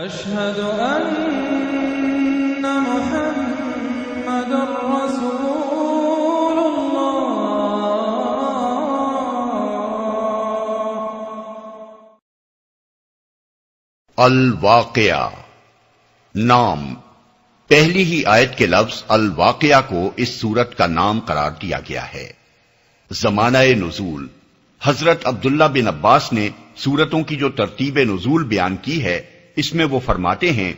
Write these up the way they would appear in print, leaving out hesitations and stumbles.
اشہد ان محمد رسول اللہ۔ الواقعہ نام، پہلی ہی آیت کے لفظ الواقعہ کو اس سورت کا نام قرار دیا گیا ہے۔ زمانہ نزول، حضرت عبداللہ بن عباس نے سورتوں کی جو ترتیب نزول بیان کی ہے، اس میں وہ فرماتے ہیں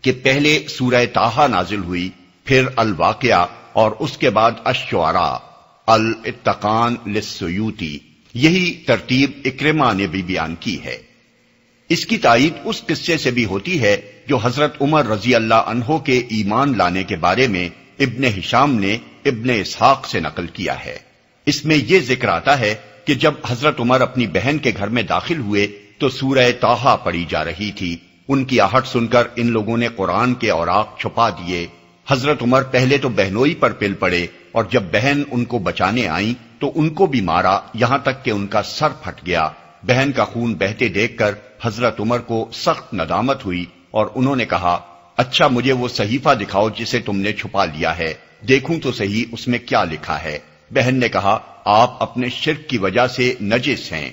کہ پہلے سورہ طٰہٰ نازل ہوئی، پھر الواقعہ، اور اس کے بعد الشعراء، الاتقان للسیوطی۔ یہی ترتیب اکرمہ نے بھی بیان کی ہے۔ اس کی تائید اس قصے سے بھی ہوتی ہے جو حضرت عمر رضی اللہ عنہ کے ایمان لانے کے بارے میں ابن ہشام نے ابن اسحاق سے نقل کیا ہے۔ اس میں یہ ذکر آتا ہے کہ جب حضرت عمر اپنی بہن کے گھر میں داخل ہوئے تو سورہ طٰہٰ پڑھی جا رہی تھی۔ ان کی آہٹ سن کر ان لوگوں نے قرآن کے اوراق چھپا دیے۔ حضرت عمر پہلے تو بہنوئی پر پل پڑے، اور جب بہن ان کو بچانے آئیں تو ان کو بھی مارا، یہاں تک کہ ان کا سر پھٹ گیا۔ بہن کا خون بہتے دیکھ کر حضرت عمر کو سخت ندامت ہوئی، اور انہوں نے کہا، اچھا مجھے وہ صحیفہ دکھاؤ جسے تم نے چھپا لیا ہے، دیکھوں تو صحیح اس میں کیا لکھا ہے۔ بہن نے کہا، آپ اپنے شرک کی وجہ سے نجس ہیں،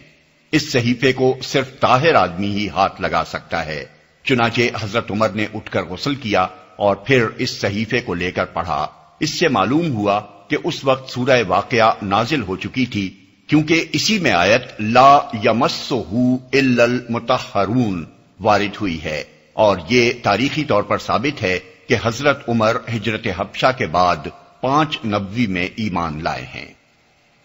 اس صحیفے کو صرف طاہر آدمی ہی ہاتھ لگا سکتا ہے۔ چنانچہ حضرت عمر نے اٹھ کر غسل کیا اور پھر اس صحیفے کو لے کر پڑھا۔ اس سے معلوم ہوا کہ اس وقت سورہ واقعہ نازل ہو چکی تھی، کیونکہ اسی میں آیت لا یمسہ الا المطہرون وارد ہوئی ہے، اور یہ تاریخی طور پر ثابت ہے کہ حضرت عمر ہجرت حبشہ کے بعد 5 نبوی میں ایمان لائے ہیں۔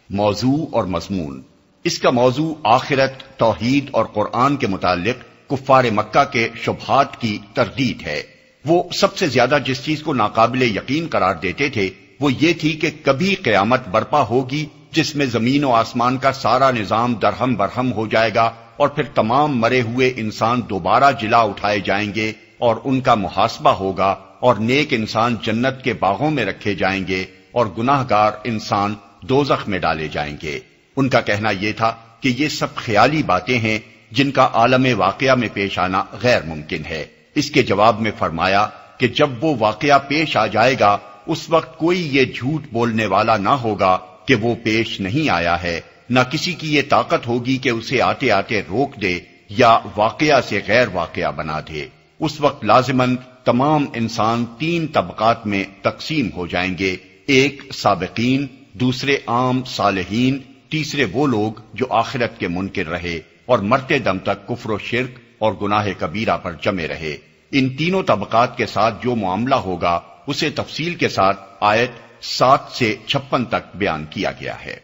موضوع اور مضمون، اس کا موضوع آخرت، توحید اور قرآن کے متعلق کفار مکہ کے شبہات کی تردید ہے۔ وہ سب سے زیادہ جس چیز کو ناقابل یقین قرار دیتے تھے وہ یہ تھی کہ کبھی قیامت برپا ہوگی جس میں زمین و آسمان کا سارا نظام درہم برہم ہو جائے گا، اور پھر تمام مرے ہوئے انسان دوبارہ جلا اٹھائے جائیں گے اور ان کا محاسبہ ہوگا، اور نیک انسان جنت کے باغوں میں رکھے جائیں گے اور گناہ گار انسان دوزخ میں ڈالے جائیں گے۔ ان کا کہنا یہ تھا کہ یہ سب خیالی باتیں ہیں جن کا عالم واقعہ میں پیش آنا غیر ممکن ہے۔ اس کے جواب میں فرمایا کہ جب وہ واقعہ پیش آ جائے گا اس وقت کوئی یہ جھوٹ بولنے والا نہ ہوگا کہ وہ پیش نہیں آیا ہے، نہ کسی کی یہ طاقت ہوگی کہ اسے آتے آتے روک دے یا واقعہ سے غیر واقعہ بنا دے۔ اس وقت لازماً تمام انسان 3 طبقات میں تقسیم ہو جائیں گے، ایک سابقین، دوسرے عام صالحین، تیسرے وہ لوگ جو آخرت کے منکر رہے اور مرتے دم تک کفر و شرک اور گناہ کبیرہ پر جمے رہے۔ ان تینوں طبقات کے ساتھ جو معاملہ ہوگا اسے تفصیل کے ساتھ آیت 7 سے 56 تک بیان کیا گیا ہے۔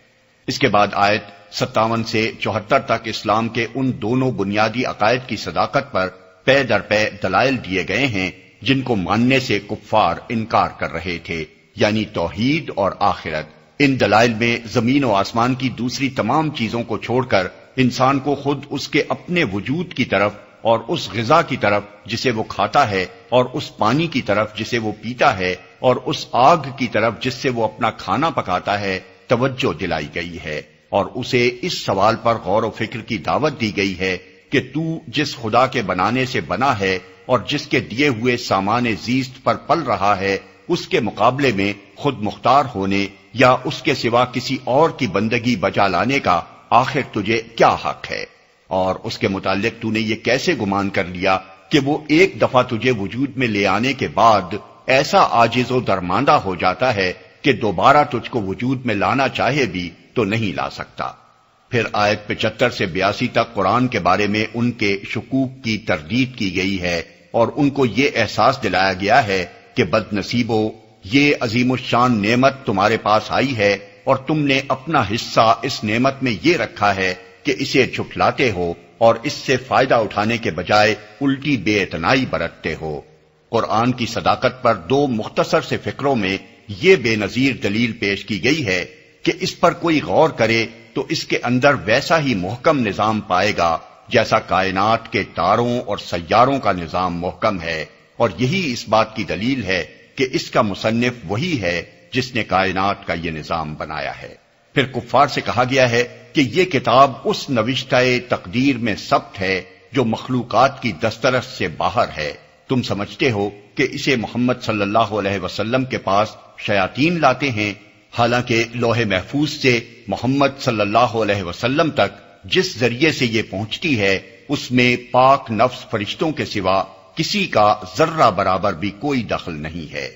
اس کے بعد آیت 57 سے 74 تک اسلام کے ان دونوں بنیادی عقائد کی صداقت پر پے در پے دلائل دیے گئے ہیں جن کو ماننے سے کفار انکار کر رہے تھے، یعنی توحید اور آخرت۔ ان دلائل میں زمین و آسمان کی دوسری تمام چیزوں کو چھوڑ کر انسان کو خود اس کے اپنے وجود کی طرف اور اس غذا کی طرف جسے وہ کھاتا ہے، اور اس پانی کی طرف جسے وہ پیتا ہے، اور اس آگ کی طرف جس سے وہ اپنا کھانا پکاتا ہے توجہ دلائی گئی ہے، اور اسے اس سوال پر غور و فکر کی دعوت دی گئی ہے کہ تو جس خدا کے بنانے سے بنا ہے اور جس کے دیے ہوئے سامان زیست پر پل رہا ہے، اس کے مقابلے میں خود مختار ہونے یا اس کے سوا کسی اور کی بندگی بجا لانے کا آخر تجھے کیا حق ہے؟ اور اس کے متعلق تو نے یہ کیسے گمان کر لیا کہ وہ ایک دفعہ تجھے وجود میں لے آنے کے بعد ایسا عاجز و درماندہ ہو جاتا ہے کہ دوبارہ تجھ کو وجود میں لانا چاہے بھی تو نہیں لا سکتا۔ پھر آیت 75 سے 82 تک قرآن کے بارے میں ان کے شکوک کی تردید کی گئی ہے، اور ان کو یہ احساس دلایا گیا ہے کہ بد نصیبو، یہ عظیم الشان نعمت تمہارے پاس آئی ہے اور تم نے اپنا حصہ اس نعمت میں یہ رکھا ہے کہ اسے جھٹلاتے ہو اور اس سے فائدہ اٹھانے کے بجائے الٹی بے اعتنائی برتتے ہو۔ قرآن کی صداقت پر 2 مختصر سے فقروں میں یہ بے نظیر دلیل پیش کی گئی ہے کہ اس پر کوئی غور کرے تو اس کے اندر ویسا ہی محکم نظام پائے گا جیسا کائنات کے تاروں اور سیاروں کا نظام محکم ہے، اور یہی اس بات کی دلیل ہے کہ اس کا مصنف وہی ہے جس نے کائنات کا یہ نظام بنایا ہے۔ پھر کفار سے کہا گیا ہے کہ یہ کتاب اس نوشتہ تقدیر میں ثبت ہے جو مخلوقات کی دسترس سے باہر ہے، تم سمجھتے ہو کہ اسے محمد صلی اللہ علیہ وسلم کے پاس شیاطین لاتے ہیں، حالانکہ لوح محفوظ سے محمد صلی اللہ علیہ وسلم تک جس ذریعے سے یہ پہنچتی ہے اس میں پاک نفس فرشتوں کے سوا کسی کا ذرہ برابر بھی کوئی دخل نہیں ہے۔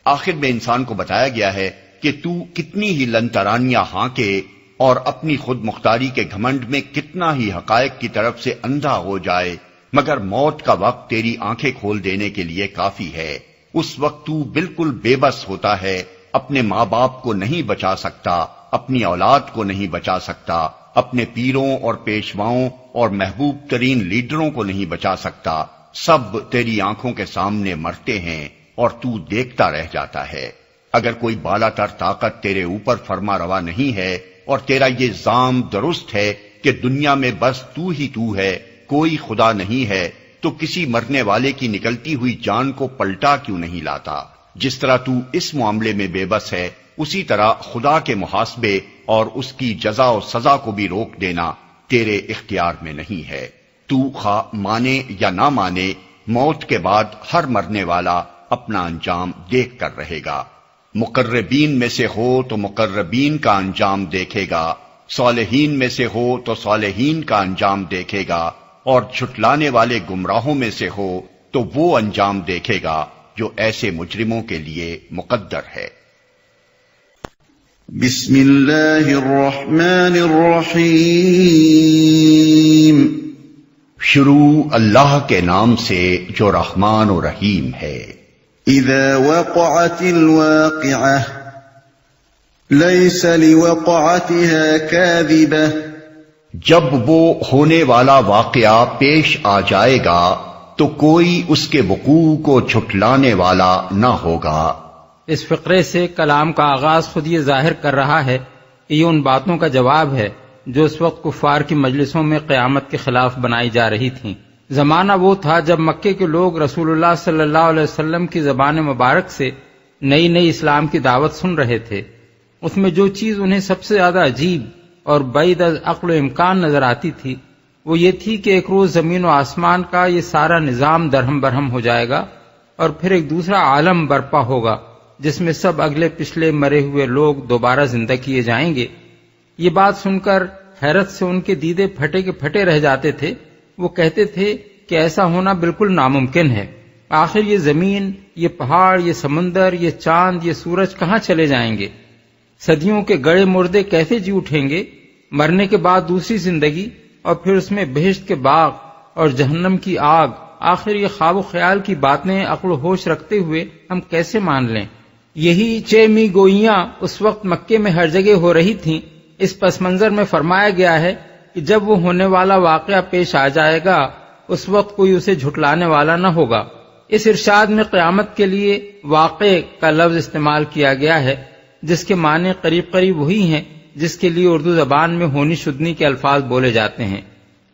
آخر میں انسان کو بتایا گیا ہے کہ تو کتنی ہی لنترانیاں ہانکے اور اپنی خود مختاری کے گھمنڈ میں کتنا ہی حقائق کی طرف سے اندھا ہو جائے، مگر موت کا وقت تیری آنکھیں کھول دینے کے لیے کافی ہے۔ اس وقت تو بالکل بے بس ہوتا ہے، اپنے ماں باپ کو نہیں بچا سکتا، اپنی اولاد کو نہیں بچا سکتا، اپنے پیروں اور پیشواؤں اور محبوب ترین لیڈروں کو نہیں بچا سکتا، سب تیری آنکھوں کے سامنے مرتے ہیں اور تو دیکھتا رہ جاتا ہے۔ اگر کوئی بالا تر طاقت تیرے اوپر فرما روا نہیں ہے اور تیرا یہ زعم درست ہے کہ دنیا میں بس تو ہی تو ہے، کوئی خدا نہیں ہے، تو کسی مرنے والے کی نکلتی ہوئی جان کو پلٹا کیوں نہیں لاتا؟ جس طرح تو اس معاملے میں بے بس ہے، اسی طرح خدا کے محاسبے اور اس کی جزا و سزا کو بھی روک دینا تیرے اختیار میں نہیں ہے۔ تو خواہ مانے یا نہ مانے، موت کے بعد ہر مرنے والا اپنا انجام دیکھ کر رہے گا۔ مقربین میں سے ہو تو مقربین کا انجام دیکھے گا، صالحین میں سے ہو تو صالحین کا انجام دیکھے گا، اور جھٹلانے والے گمراہوں میں سے ہو تو وہ انجام دیکھے گا جو ایسے مجرموں کے لیے مقدر ہے۔ بسم اللہ الرحمن الرحیم۔ شروع اللہ کے نام سے جو رحمان و رحیم ہے۔ اذا وقعت الواقعہ لیس لوقعتها کاذبہ، جب وہ ہونے والا واقعہ پیش آ جائے گا تو کوئی اس کے وقوع کو جھٹلانے والا نہ ہوگا۔ اس فقرے سے کلام کا آغاز خود یہ ظاہر کر رہا ہے کہ یہ ان باتوں کا جواب ہے جو اس وقت کفار کی مجلسوں میں قیامت کے خلاف بنائی جا رہی تھیں۔ زمانہ وہ تھا جب مکے کے لوگ رسول اللہ صلی اللہ علیہ وسلم کی زبان مبارک سے نئی نئی اسلام کی دعوت سن رہے تھے۔ اس میں جو چیز انہیں سب سے زیادہ عجیب اور بعید از عقل و امکان نظر آتی تھی وہ یہ تھی کہ ایک روز زمین و آسمان کا یہ سارا نظام درہم برہم ہو جائے گا اور پھر ایک دوسرا عالم برپا ہوگا جس میں سب اگلے پچھلے مرے ہوئے لوگ دوبارہ زندہ کیے جائیں گے۔ یہ بات سن کر حیرت سے ان کے دیدے پھٹے کے پھٹے رہ جاتے تھے۔ وہ کہتے تھے کہ ایسا ہونا بالکل ناممکن ہے۔ آخر یہ زمین، یہ پہاڑ، یہ سمندر، یہ چاند، یہ سورج کہاں چلے جائیں گے؟ صدیوں کے گڑے مردے کیسے جی اٹھیں گے؟ مرنے کے بعد دوسری زندگی اور پھر اس میں بہشت کے باغ اور جہنم کی آگ، آخر یہ خواب و خیال کی باتیں عقل و ہوش رکھتے ہوئے ہم کیسے مان لیں؟ یہی چیمی گوئیاں اس وقت مکے میں ہر جگہ ہو رہی تھیں۔ اس پس منظر میں فرمایا گیا ہے کہ جب وہ ہونے والا واقعہ پیش آ جائے گا اس وقت کوئی اسے جھٹلانے والا نہ ہوگا۔ اس ارشاد میں قیامت کے لیے واقع کا لفظ استعمال کیا گیا ہے جس کے معنی قریب قریب وہی ہیں جس کے لیے اردو زبان میں ہونی شدنی کے الفاظ بولے جاتے ہیں،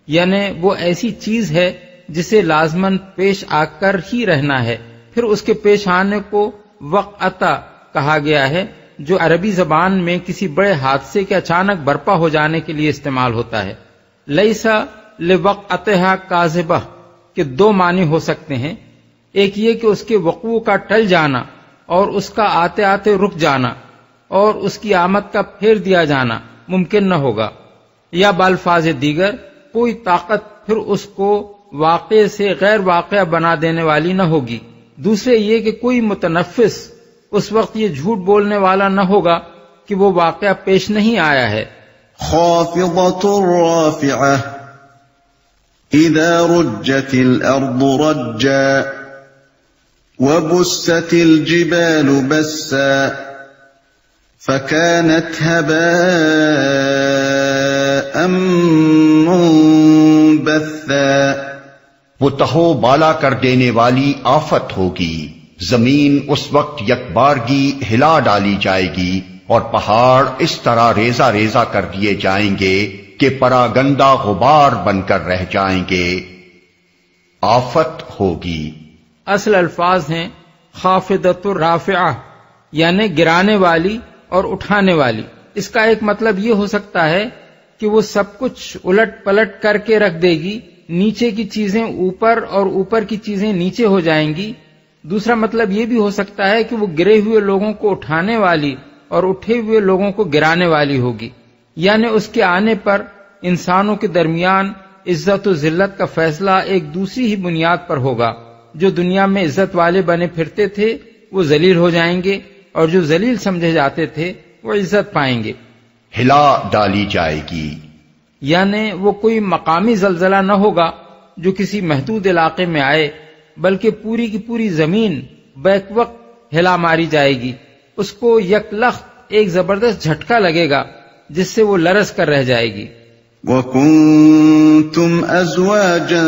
یعنی وہ ایسی چیز ہے جسے لازماً پیش آ کر ہی رہنا ہے۔ پھر اس کے پیش آنے کو وقعتا کہا گیا ہے جو عربی زبان میں کسی بڑے حادثے کے اچانک برپا ہو جانے کے لیے استعمال ہوتا ہے۔ لیسا لوقعتها کاذبہ کے دو معنی ہو سکتے ہیں، ایک یہ کہ اس کے وقوع کا ٹل جانا اور اس کا آتے آتے رک جانا اور اس کی آمد کا پھیر دیا جانا ممکن نہ ہوگا، یا بالفاظ دیگر کوئی طاقت پھر اس کو واقع سے غیر واقع بنا دینے والی نہ ہوگی۔ دوسرے یہ کہ کوئی متنفس اس وقت یہ جھوٹ بولنے والا نہ ہوگا کہ وہ واقعہ پیش نہیں آیا ہے۔ خافضۃ رافعہ اذا رجت الارض رجا وبست الجبال بسا فكانت هباء منبثا، وہ تہو بالا کر دینے والی آفت ہوگی، زمین اس وقت یکبارگی ہلا ڈالی جائے گی اور پہاڑ اس طرح ریزہ ریزہ کر دیے جائیں گے کہ پراگندہ غبار بن کر رہ جائیں گے۔ آفت ہوگی۔ اصل الفاظ ہیں خافضۃ الرافعہ یعنی گرانے والی اور اٹھانے والی۔ اس کا ایک مطلب یہ ہو سکتا ہے کہ وہ سب کچھ الٹ پلٹ کر کے رکھ دے گی نیچے کی چیزیں اوپر اور اوپر کی چیزیں نیچے ہو جائیں گی۔ دوسرا مطلب یہ بھی ہو سکتا ہے کہ وہ گرے ہوئے لوگوں کو اٹھانے والی اور اٹھے ہوئے لوگوں کو گرانے والی ہوگی، یعنی اس کے آنے پر انسانوں کے درمیان عزت و ذلت کا فیصلہ ایک دوسری ہی بنیاد پر ہوگا۔ جو دنیا میں عزت والے بنے پھرتے تھے وہ ذلیل ہو جائیں گے، اور جو ذلیل سمجھے جاتے تھے وہ عزت پائیں گے۔ ہلا ڈالی جائے گی، یعنی وہ کوئی مقامی زلزلہ نہ ہوگا جو کسی محدود علاقے میں آئے، بلکہ پوری کی پوری زمین بیک وقت ہلا ماری جائے گی۔ اس کو یک لخت ایک زبردست جھٹکا لگے گا جس سے وہ لرز کر رہ جائے گی۔ وَكُنْتُمْ أَزْوَاجًا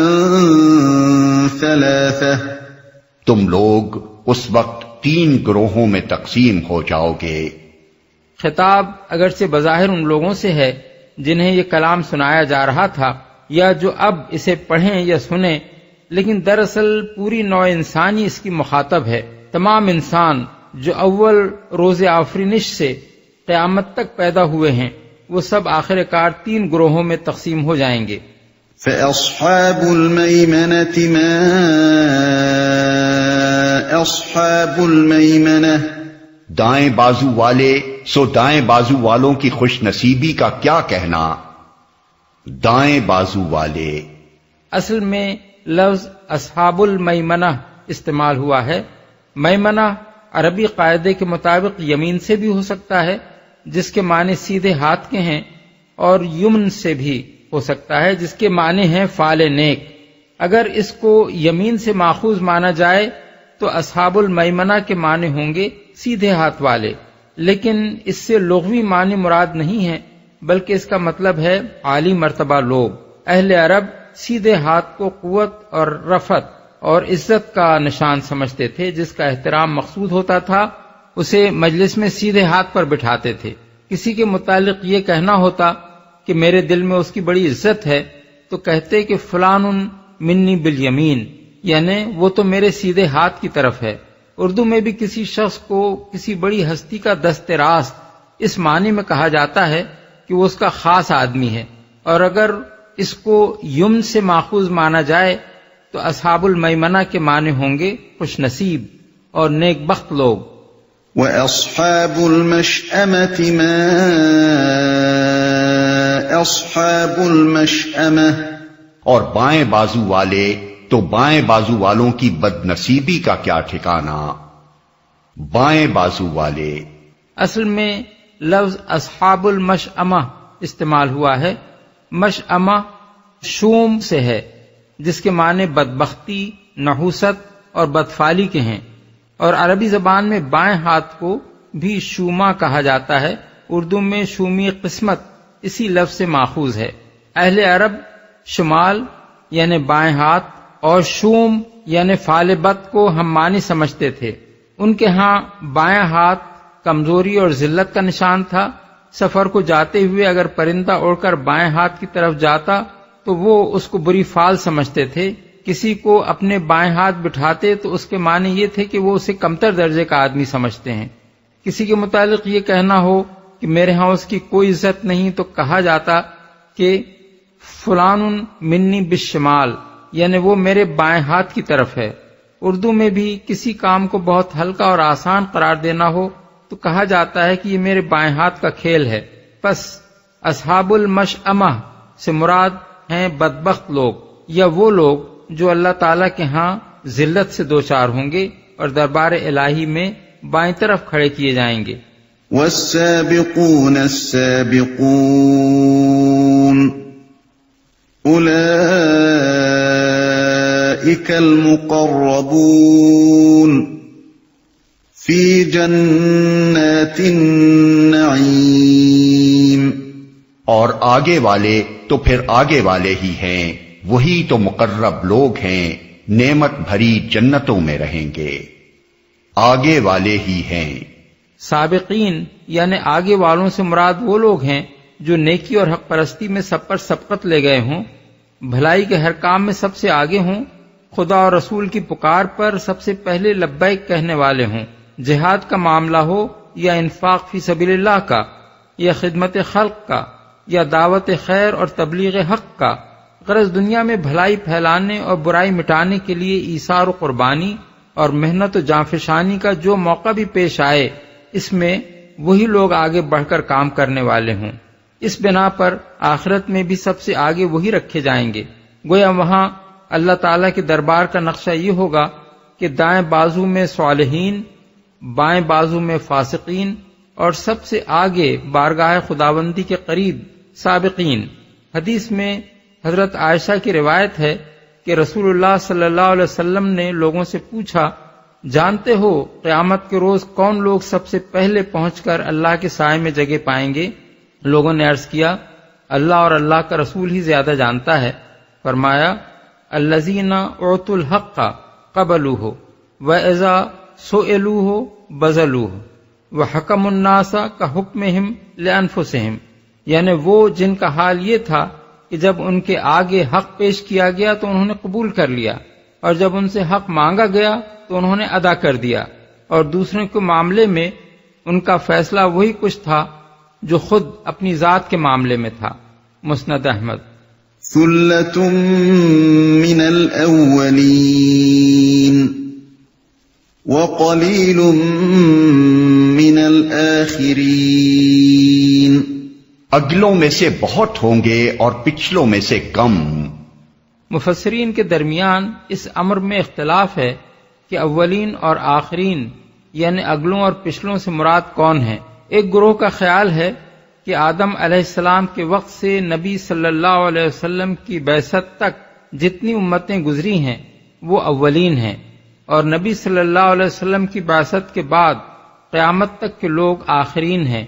ثَلَاثَةً، تم لوگ اس وقت 3 گروہوں میں تقسیم ہو جاؤ گے۔ خطاب اگرچہ بظاہر ان لوگوں سے ہے جنہیں یہ کلام سنایا جا رہا تھا یا جو اب اسے پڑھیں یا سنیں، لیکن دراصل پوری نوع انسانی اس کی مخاطب ہے۔ تمام انسان جو اول روز آفرینش سے قیامت تک پیدا ہوئے ہیں وہ سب آخر کار 3 گروہوں میں تقسیم ہو جائیں گے۔ فَأَصْحَابُ الْمَيْمَنَةِ مَا أَصْحَابُ الْمَيْمَنَةِ، دائیں بازو والے سو دائیں بازو والوں کی خوش نصیبی کا کیا کہنا۔ دائیں بازو والے، اصل میں لفظ اصحاب المیمنہ استعمال ہوا ہے۔ میمنہ عربی قاعدے کے مطابق یمین سے بھی ہو سکتا ہے جس کے معنی سیدھے ہاتھ کے ہیں، اور یمن سے بھی ہو سکتا ہے جس کے معنی ہیں فعال نیک۔ اگر اس کو یمین سے ماخوذ مانا جائے تو اصحاب المیمنہ کے معنی ہوں گے سیدھے ہاتھ والے، لیکن اس سے لغوی معنی مراد نہیں ہے، بلکہ اس کا مطلب ہے عالی مرتبہ لوگ۔ اہل عرب سیدھے ہاتھ کو قوت اور رفعت اور عزت کا نشان سمجھتے تھے۔ جس کا احترام مقصود ہوتا تھا اسے مجلس میں سیدھے ہاتھ پر بٹھاتے تھے۔ کسی کے متعلق یہ کہنا ہوتا کہ میرے دل میں اس کی بڑی عزت ہے تو کہتے کہ فلان منی بالیمین، یعنی وہ تو میرے سیدھے ہاتھ کی طرف ہے۔ اردو میں بھی کسی شخص کو کسی بڑی ہستی کا دست راست اس معنی میں کہا جاتا ہے کہ وہ اس کا خاص آدمی ہے، اور اگر اس کو یم سے ماخوذ مانا جائے تو اصحاب المیمنہ کے معنی ہوں گے خوش نصیب اور نیک بخت لوگ۔ وَأَصْحَابُ الْمَشْأَمَةِ مَا أَصْحَابُ الْمَشْأَمَةِ، اور بائیں بازو والے تو بائیں بازو والوں کی بد نصیبی کا کیا ٹھکانہ۔ بائیں بازو والے، اصل میں لفظ اصحاب المشأمہ استعمال ہوا ہے۔ مشأمہ شوم سے ہے جس کے معنی بدبختی، نحوست اور بدفعلی کے ہیں، اور عربی زبان میں بائیں ہاتھ کو بھی شوما کہا جاتا ہے۔ اردو میں شومی قسمت اسی لفظ سے ماخوذ ہے۔ اہل عرب شمال یعنی بائیں ہاتھ اور شوم یعنی فعل بد کو ہم معنی سمجھتے تھے۔ ان کے ہاں بائیں ہاتھ کمزوری اور ذلت کا نشان تھا۔ سفر کو جاتے ہوئے اگر پرندہ اڑ کر بائیں ہاتھ کی طرف جاتا تو وہ اس کو بری فال سمجھتے تھے۔ کسی کو اپنے بائیں ہاتھ بٹھاتے تو اس کے معنی یہ تھے کہ وہ اسے کمتر درجے کا آدمی سمجھتے ہیں۔ کسی کے متعلق یہ کہنا ہو کہ میرے ہاں اس کی کوئی عزت نہیں تو کہا جاتا کہ فلان منی بالشمال، یعنی وہ میرے بائیں ہاتھ کی طرف ہے۔ اردو میں بھی کسی کام کو بہت ہلکا اور آسان قرار دینا ہو تو کہا جاتا ہے کہ یہ میرے بائیں ہاتھ کا کھیل ہے۔ پس اصحاب المشأمہ سے مراد ہیں بدبخت لوگ، یا وہ لوگ جو اللہ تعالیٰ کے ہاں ذلت سے دوچار ہوں گے اور دربار الہی میں بائیں طرف کھڑے کیے جائیں گے۔ والسابقون السابقون أولئك المقربون في جنات النعيم، اور آگے والے تو پھر آگے والے ہی ہیں، وہی تو مقرب لوگ ہیں، نعمت بھری جنتوں میں رہیں گے۔ آگے والے ہی ہیں۔ سابقین یعنی آگے والوں سے مراد وہ لوگ ہیں جو نیکی اور حق پرستی میں سب پر سبقت لے گئے ہوں، بھلائی کے ہر کام میں سب سے آگے ہوں، خدا اور رسول کی پکار پر سب سے پہلے لبیک کہنے والے ہوں، جہاد کا معاملہ ہو یا انفاق فی سبیل اللہ کا، یا خدمت خلق کا، یا دعوت خیر اور تبلیغ حق کا، غرض دنیا میں بھلائی پھیلانے اور برائی مٹانے کے لیے ایثار و قربانی اور محنت و جانفشانی کا جو موقع بھی پیش آئے، اس میں وہی لوگ آگے بڑھ کر کام کرنے والے ہوں۔ اس بنا پر آخرت میں بھی سب سے آگے وہی رکھے جائیں گے۔ گویا وہاں اللہ تعالیٰ کے دربار کا نقشہ یہ ہوگا کہ دائیں بازو میں صالحین، بائیں بازو میں فاسقین، اور سب سے آگے بارگاہ خداوندی کے قریب سابقین۔ حدیث میں حضرت عائشہ کی روایت ہے کہ رسول اللہ صلی اللہ علیہ وسلم نے لوگوں سے پوچھا، جانتے ہو قیامت کے روز کون لوگ سب سے پہلے پہنچ کر اللہ کے سائے میں جگہ پائیں گے؟ لوگوں نے عرض کیا، اللہ اور اللہ کا رسول ہی زیادہ جانتا ہے۔ فرمایا، الذین اعطوا الحق قبلوہ واذا سئلوہ بذلوہ وحکموا الناس کحکمہم لانفسہم، یعنی وہ جن کا حال یہ تھا کہ جب ان کے آگے حق پیش کیا گیا تو انہوں نے قبول کر لیا، اور جب ان سے حق مانگا گیا تو انہوں نے ادا کر دیا، اور دوسروں کے معاملے میں ان کا فیصلہ وہی کچھ تھا جو خود اپنی ذات کے معاملے میں تھا۔ مسند احمد۔ ثلۃ من الاولین وقلیل من الاخرین، اگلوں میں سے بہت ہوں گے اور پچھلوں میں سے کم۔ مفسرین کے درمیان اس امر میں اختلاف ہے کہ اولین اور آخرین یعنی اگلوں اور پچھلوں سے مراد کون ہیں۔ ایک گروہ کا خیال ہے کہ آدم علیہ السلام کے وقت سے نبی صلی اللہ علیہ وسلم کی بعثت تک جتنی امتیں گزری ہیں وہ اولین ہیں، اور نبی صلی اللہ علیہ وسلم کی بعثت کے بعد قیامت تک کے لوگ آخرین ہیں۔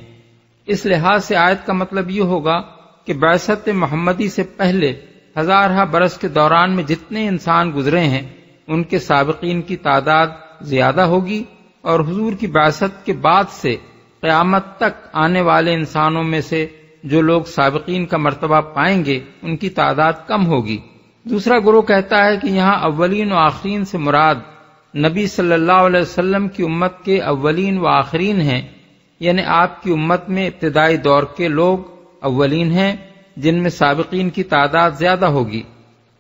اس لحاظ سے آیت کا مطلب یہ ہوگا کہ بعثت محمدی سے پہلے ہزارہ برس کے دوران میں جتنے انسان گزرے ہیں ان کے سابقین کی تعداد زیادہ ہوگی، اور حضور کی بعثت کے بعد سے قیامت تک آنے والے انسانوں میں سے جو لوگ سابقین کا مرتبہ پائیں گے ان کی تعداد کم ہوگی۔ دوسرا گروہ کہتا ہے کہ یہاں اولین و آخرین سے مراد نبی صلی اللہ علیہ وسلم کی امت کے اولین و آخرین ہیں، یعنی آپ کی امت میں ابتدائی دور کے لوگ اولین ہیں جن میں سابقین کی تعداد زیادہ ہوگی،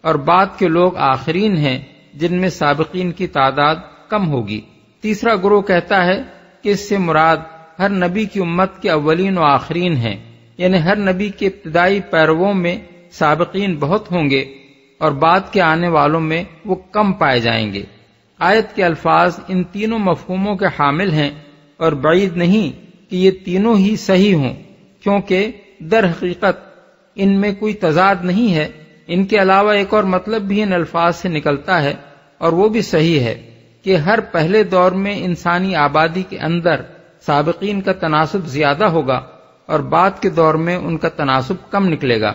اور بعد کے لوگ آخرین ہیں جن میں سابقین کی تعداد کم ہوگی۔ تیسرا گروہ کہتا ہے کہ اس سے مراد ہر نبی کی امت کے اولین و آخرین ہیں، یعنی ہر نبی کے ابتدائی پیرووں میں سابقین بہت ہوں گے اور بعد کے آنے والوں میں وہ کم پائے جائیں گے۔ آیت کے الفاظ ان تینوں مفہوموں کے حامل ہیں، اور بعید نہیں کہ یہ تینوں ہی صحیح ہوں، کیونکہ در حقیقت ان میں کوئی تضاد نہیں ہے۔ ان کے علاوہ ایک اور مطلب بھی ان الفاظ سے نکلتا ہے، اور وہ بھی صحیح ہے کہ ہر پہلے دور میں انسانی آبادی کے اندر سابقین کا تناسب زیادہ ہوگا اور بعد کے دور میں ان کا تناسب کم نکلے گا،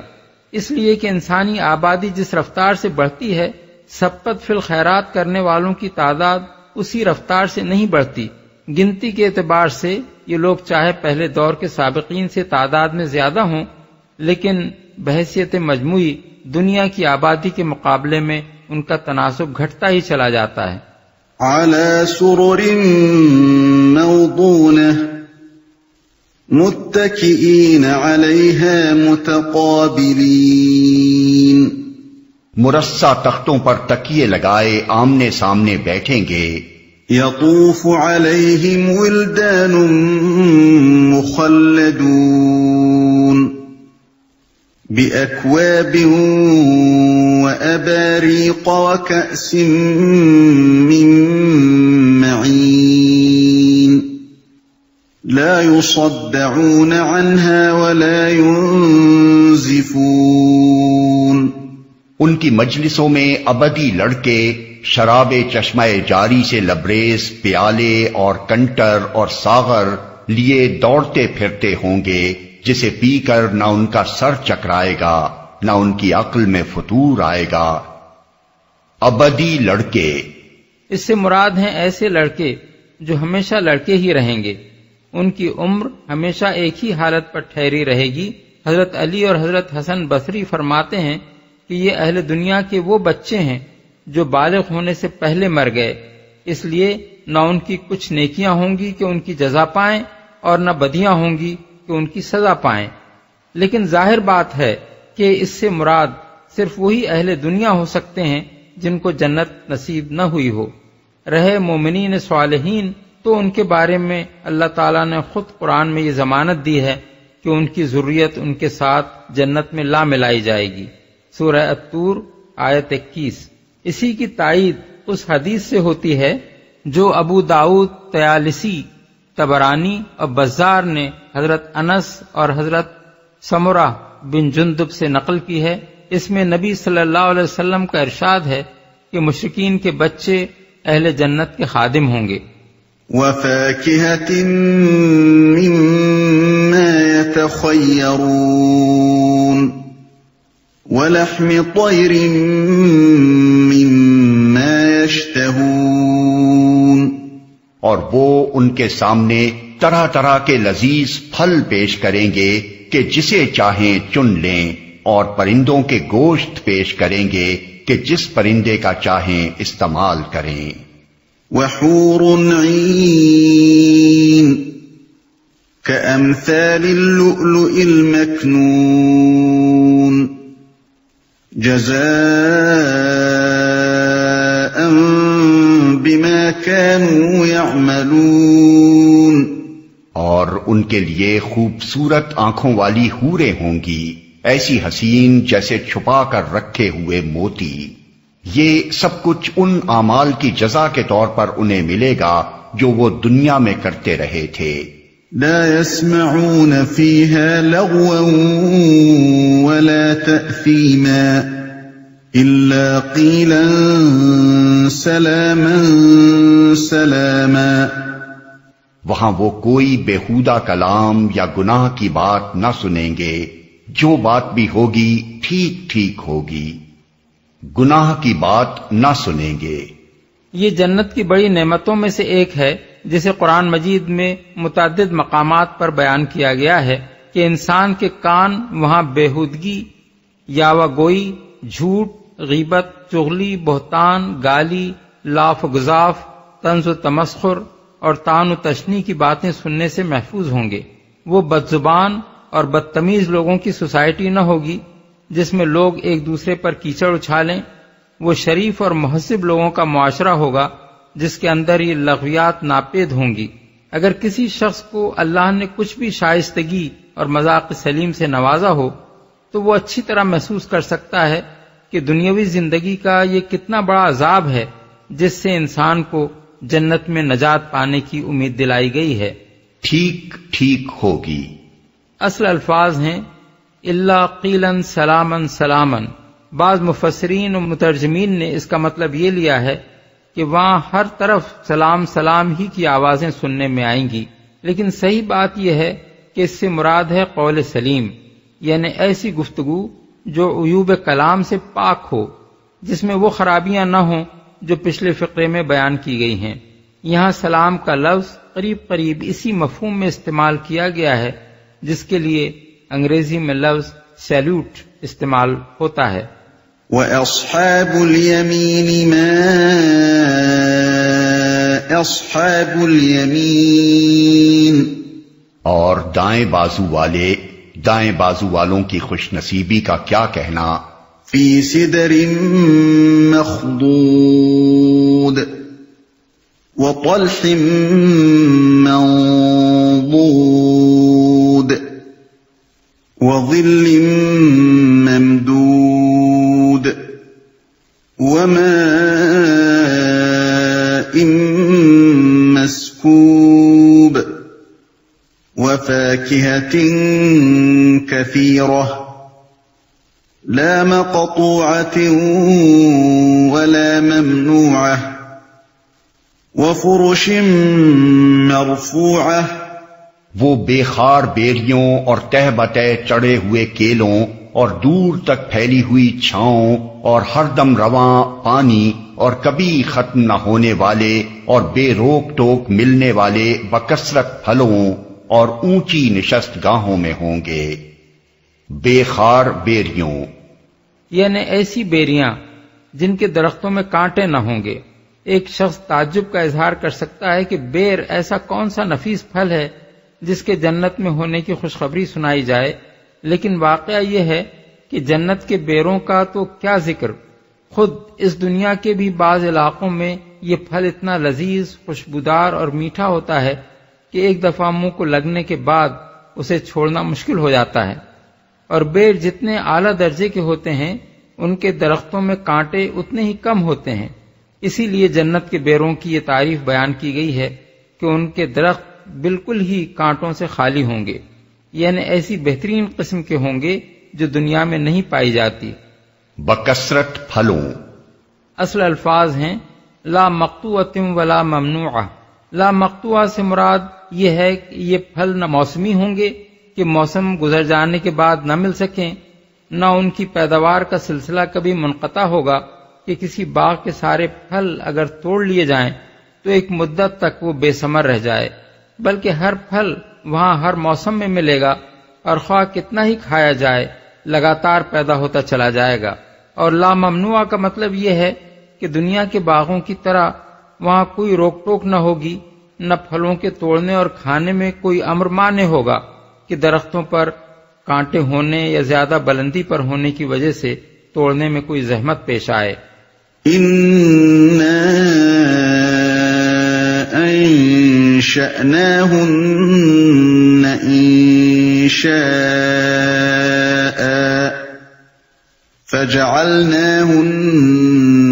اس لیے کہ انسانی آبادی جس رفتار سے بڑھتی ہے سبقت فی الخیرات کرنے والوں کی تعداد اسی رفتار سے نہیں بڑھتی۔ گنتی کے اعتبار سے یہ لوگ چاہے پہلے دور کے سابقین سے تعداد میں زیادہ ہوں، لیکن بحیثیت مجموعی دنیا کی آبادی کے مقابلے میں ان کا تناسب گھٹتا ہی چلا جاتا ہے۔ على سرر موضونة متكئين عليها متقابلين، مرصع تختوں پر تکیے لگائے آمنے سامنے بیٹھیں گے۔ يطوف عليهم ولدان مخلدون بأكواب وأباريق وكأس من معين لا يصدعون عنها ولا ينزفون، ان کی مجلسوں میں ابدی لڑکے شراب چشمہ جاری سے لبریز پیالے اور کنٹر اور ساغر لیے دوڑتے پھرتے ہوں گے، جسے پی کر نہ ان کا سر چکرائے گا نہ ان کی عقل میں فتور آئے گا۔ ابدی لڑکے، اس سے مراد ہیں ایسے لڑکے جو ہمیشہ لڑکے ہی رہیں گے، ان کی عمر ہمیشہ ایک ہی حالت پر ٹھہری رہے گی۔ حضرت علی اور حضرت حسن بصری فرماتے ہیں کہ یہ اہل دنیا کے وہ بچے ہیں جو بالغ ہونے سے پہلے مر گئے، اس لیے نہ ان کی کچھ نیکیاں ہوں گی کہ ان کی جزا پائیں اور نہ بدیاں ہوں گی کہ ان کی سزا پائیں۔ لیکن ظاہر بات ہے کہ اس سے مراد صرف وہی اہل دنیا ہو سکتے ہیں جن کو جنت نصیب نہ ہوئی ہو۔ رہے مومنین صالحین تو ان کے بارے میں اللہ تعالیٰ نے خود قرآن میں یہ ضمانت دی ہے کہ ان کی ذریت ان کے ساتھ جنت میں لا ملائی جائے گی۔ سورہ الطور آیت 21۔ اسی کی تائید اس حدیث سے ہوتی ہے جو ابو داؤد، طیالسی، طبرانی اور بزار نے حضرت انس اور حضرت سمرہ بن جندب سے نقل کی ہے۔ اس میں نبی صلی اللہ علیہ وسلم کا ارشاد ہے کہ مشرکین کے بچے اہل جنت کے خادم ہوں گے۔ وَفَاكِهَةٍ مِّمَّا يَتَخَيَّرُونَ وَلَحْمِ طَيْرٍ مِّمَّا يَشْتَهُونَ، اور وہ ان کے سامنے طرح طرح کے لذیذ پھل پیش کریں گے کہ جسے چاہیں چن لیں، اور پرندوں کے گوشت پیش کریں گے کہ جس پرندے کا چاہیں استعمال کریں۔ وَحُورٌ عِينٌ كَأَمْثَالِ اللُّؤْلُؤِ الْمَكْنُونِ جَزَاءً بِمَا كَانُوا يَعْمَلُونَ، اور ان کے لیے خوبصورت آنکھوں والی حوریں ہوں گی، ایسی حسین جیسے چھپا کر رکھے ہوئے موتی۔ یہ سب کچھ ان اعمال کی جزا کے طور پر انہیں ملے گا جو وہ دنیا میں کرتے رہے تھے۔ لا يسمعون فيها لغوا ولا تأثيما إلا قيلا سلاما سلاما، وہاں وہ کوئی بےہودہ کلام یا گناہ کی بات نہ سنیں گے، جو بات بھی ہوگی ٹھیک ٹھیک ہوگی، گناہ کی بات نہ سنیں گے۔ یہ جنت کی بڑی نعمتوں میں سے ایک ہے جسے قرآن مجید میں متعدد مقامات پر بیان کیا گیا ہے کہ انسان کے کان وہاں بےہودگی، یاوہ گوئی، جھوٹ، غیبت، چغلی، بہتان، گالی، لاف و گزاف، طنز و تمسخر اور طعن و تشنیع کی باتیں سننے سے محفوظ ہوں گے۔ وہ بدزبان اور بدتمیز لوگوں کی سوسائٹی نہ ہوگی جس میں لوگ ایک دوسرے پر کیچڑ اچھالیں۔ وہ شریف اور مہذب لوگوں کا معاشرہ ہوگا جس کے اندر یہ لغویات ناپید ہوں گی۔ اگر کسی شخص کو اللہ نے کچھ بھی شائستگی اور مذاق سلیم سے نوازا ہو تو وہ اچھی طرح محسوس کر سکتا ہے کہ دنیاوی زندگی کا یہ کتنا بڑا عذاب ہے جس سے انسان کو جنت میں نجات پانے کی امید دلائی گئی ہے۔ ٹھیک ٹھیک ہوگی۔ اصل الفاظ ہیں الا قیلا سلاما سلاما۔ بعض مفسرین و مترجمین نے اس کا مطلب یہ لیا ہے کہ وہاں ہر طرف سلام سلام ہی کی آوازیں سننے میں آئیں گی، لیکن صحیح بات یہ ہے کہ اس سے مراد ہے قول سلیم، یعنی ایسی گفتگو جو عیوب کلام سے پاک ہو، جس میں وہ خرابیاں نہ ہوں جو پچھلے فقرے میں بیان کی گئی ہیں۔ یہاں سلام کا لفظ قریب قریب اسی مفہوم میں استعمال کیا گیا ہے جس کے لیے انگریزی میں لفظ سیلوٹ استعمال ہوتا ہے۔ وَأَصْحَابُ الْيَمِينِ مَا أَصْحَابُ الْيَمِينِ، اور دائیں بازو والوں کی خوش نصیبی کا کیا کہنا۔ فِي سِدْرٍ مَّخْضُودٍ وَطَلْحٍ مَّنضُودٍ وَظِلٍّ مَّمْدُودٍ وَمَاءٍ مَّسْكُوبٍ وَفَاكِهَةٍ كَثِيرَةٍ لَا مَقْطُوعَةٍ وَلَا مَمْنُوعَةٍ وَفُرُشٍ مَّرْفُوعَةٍ، وہ بے خار بیریوں اور تہ بتہ چڑھے ہوئے کیلوں اور دور تک پھیلی ہوئی چھاؤں اور ہر دم رواں پانی اور کبھی ختم نہ ہونے والے اور بے روک ٹوک ملنے والے بکثرت پھلوں اور اونچی نشست گاہوں میں ہوں گے۔ بے خار بیریوں یعنی ایسی بیریاں جن کے درختوں میں کانٹے نہ ہوں گے۔ ایک شخص تعجب کا اظہار کر سکتا ہے کہ بیر ایسا کون سا نفیس پھل ہے جس کے جنت میں ہونے کی خوشخبری سنائی جائے، لیکن واقعہ یہ ہے کہ کہ جنت کے بیروں کا تو کیا ذکر، خود اس دنیا کے بھی بعض علاقوں میں یہ پھل اتنا لذیذ، خوشبودار اور میٹھا ہوتا ہے کہ ایک دفعہ منہ کو لگنے کے بعد اسے چھوڑنا مشکل ہو جاتا ہے، اور بیر جتنے اعلیٰ درجے کے ہوتے ہیں ان کے درختوں میں کانٹے اتنے ہی کم ہوتے ہیں۔ اسی لیے جنت کے بیروں کی یہ تعریف بیان کی گئی ہے کہ ان کے درخت بالکل ہی کانٹوں سے خالی ہوں گے، یعنی ایسی بہترین قسم کے ہوں گے جو دنیا میں نہیں پائی جاتی۔ بکثرت پھلوں، اصل الفاظ ہیں لا مقطوعۃ ولا ممنوعہ۔ لا مقطوعہ سے مراد یہ ہے کہ یہ پھل نہ موسمی ہوں گے کہ موسم گزر جانے کے بعد نہ مل سکیں، نہ ان کی پیداوار کا سلسلہ کبھی منقطع ہوگا کہ کسی باغ کے سارے پھل اگر توڑ لیے جائیں تو ایک مدت تک وہ بے ثمر رہ جائے، بلکہ ہر پھل وہاں ہر موسم میں ملے گا، اور خواہ کتنا ہی کھایا جائے لگاتار پیدا ہوتا چلا جائے گا۔ اور لا ممنوع کا مطلب یہ ہے کہ دنیا کے باغوں کی طرح وہاں کوئی روک ٹوک نہ ہوگی، نہ پھلوں کے توڑنے اور کھانے میں کوئی امر مانع ہوگا کہ درختوں پر کانٹے ہونے یا زیادہ بلندی پر ہونے کی وجہ سے توڑنے میں کوئی زحمت پیش آئے۔ انشأناهن انشاء فجعلناهن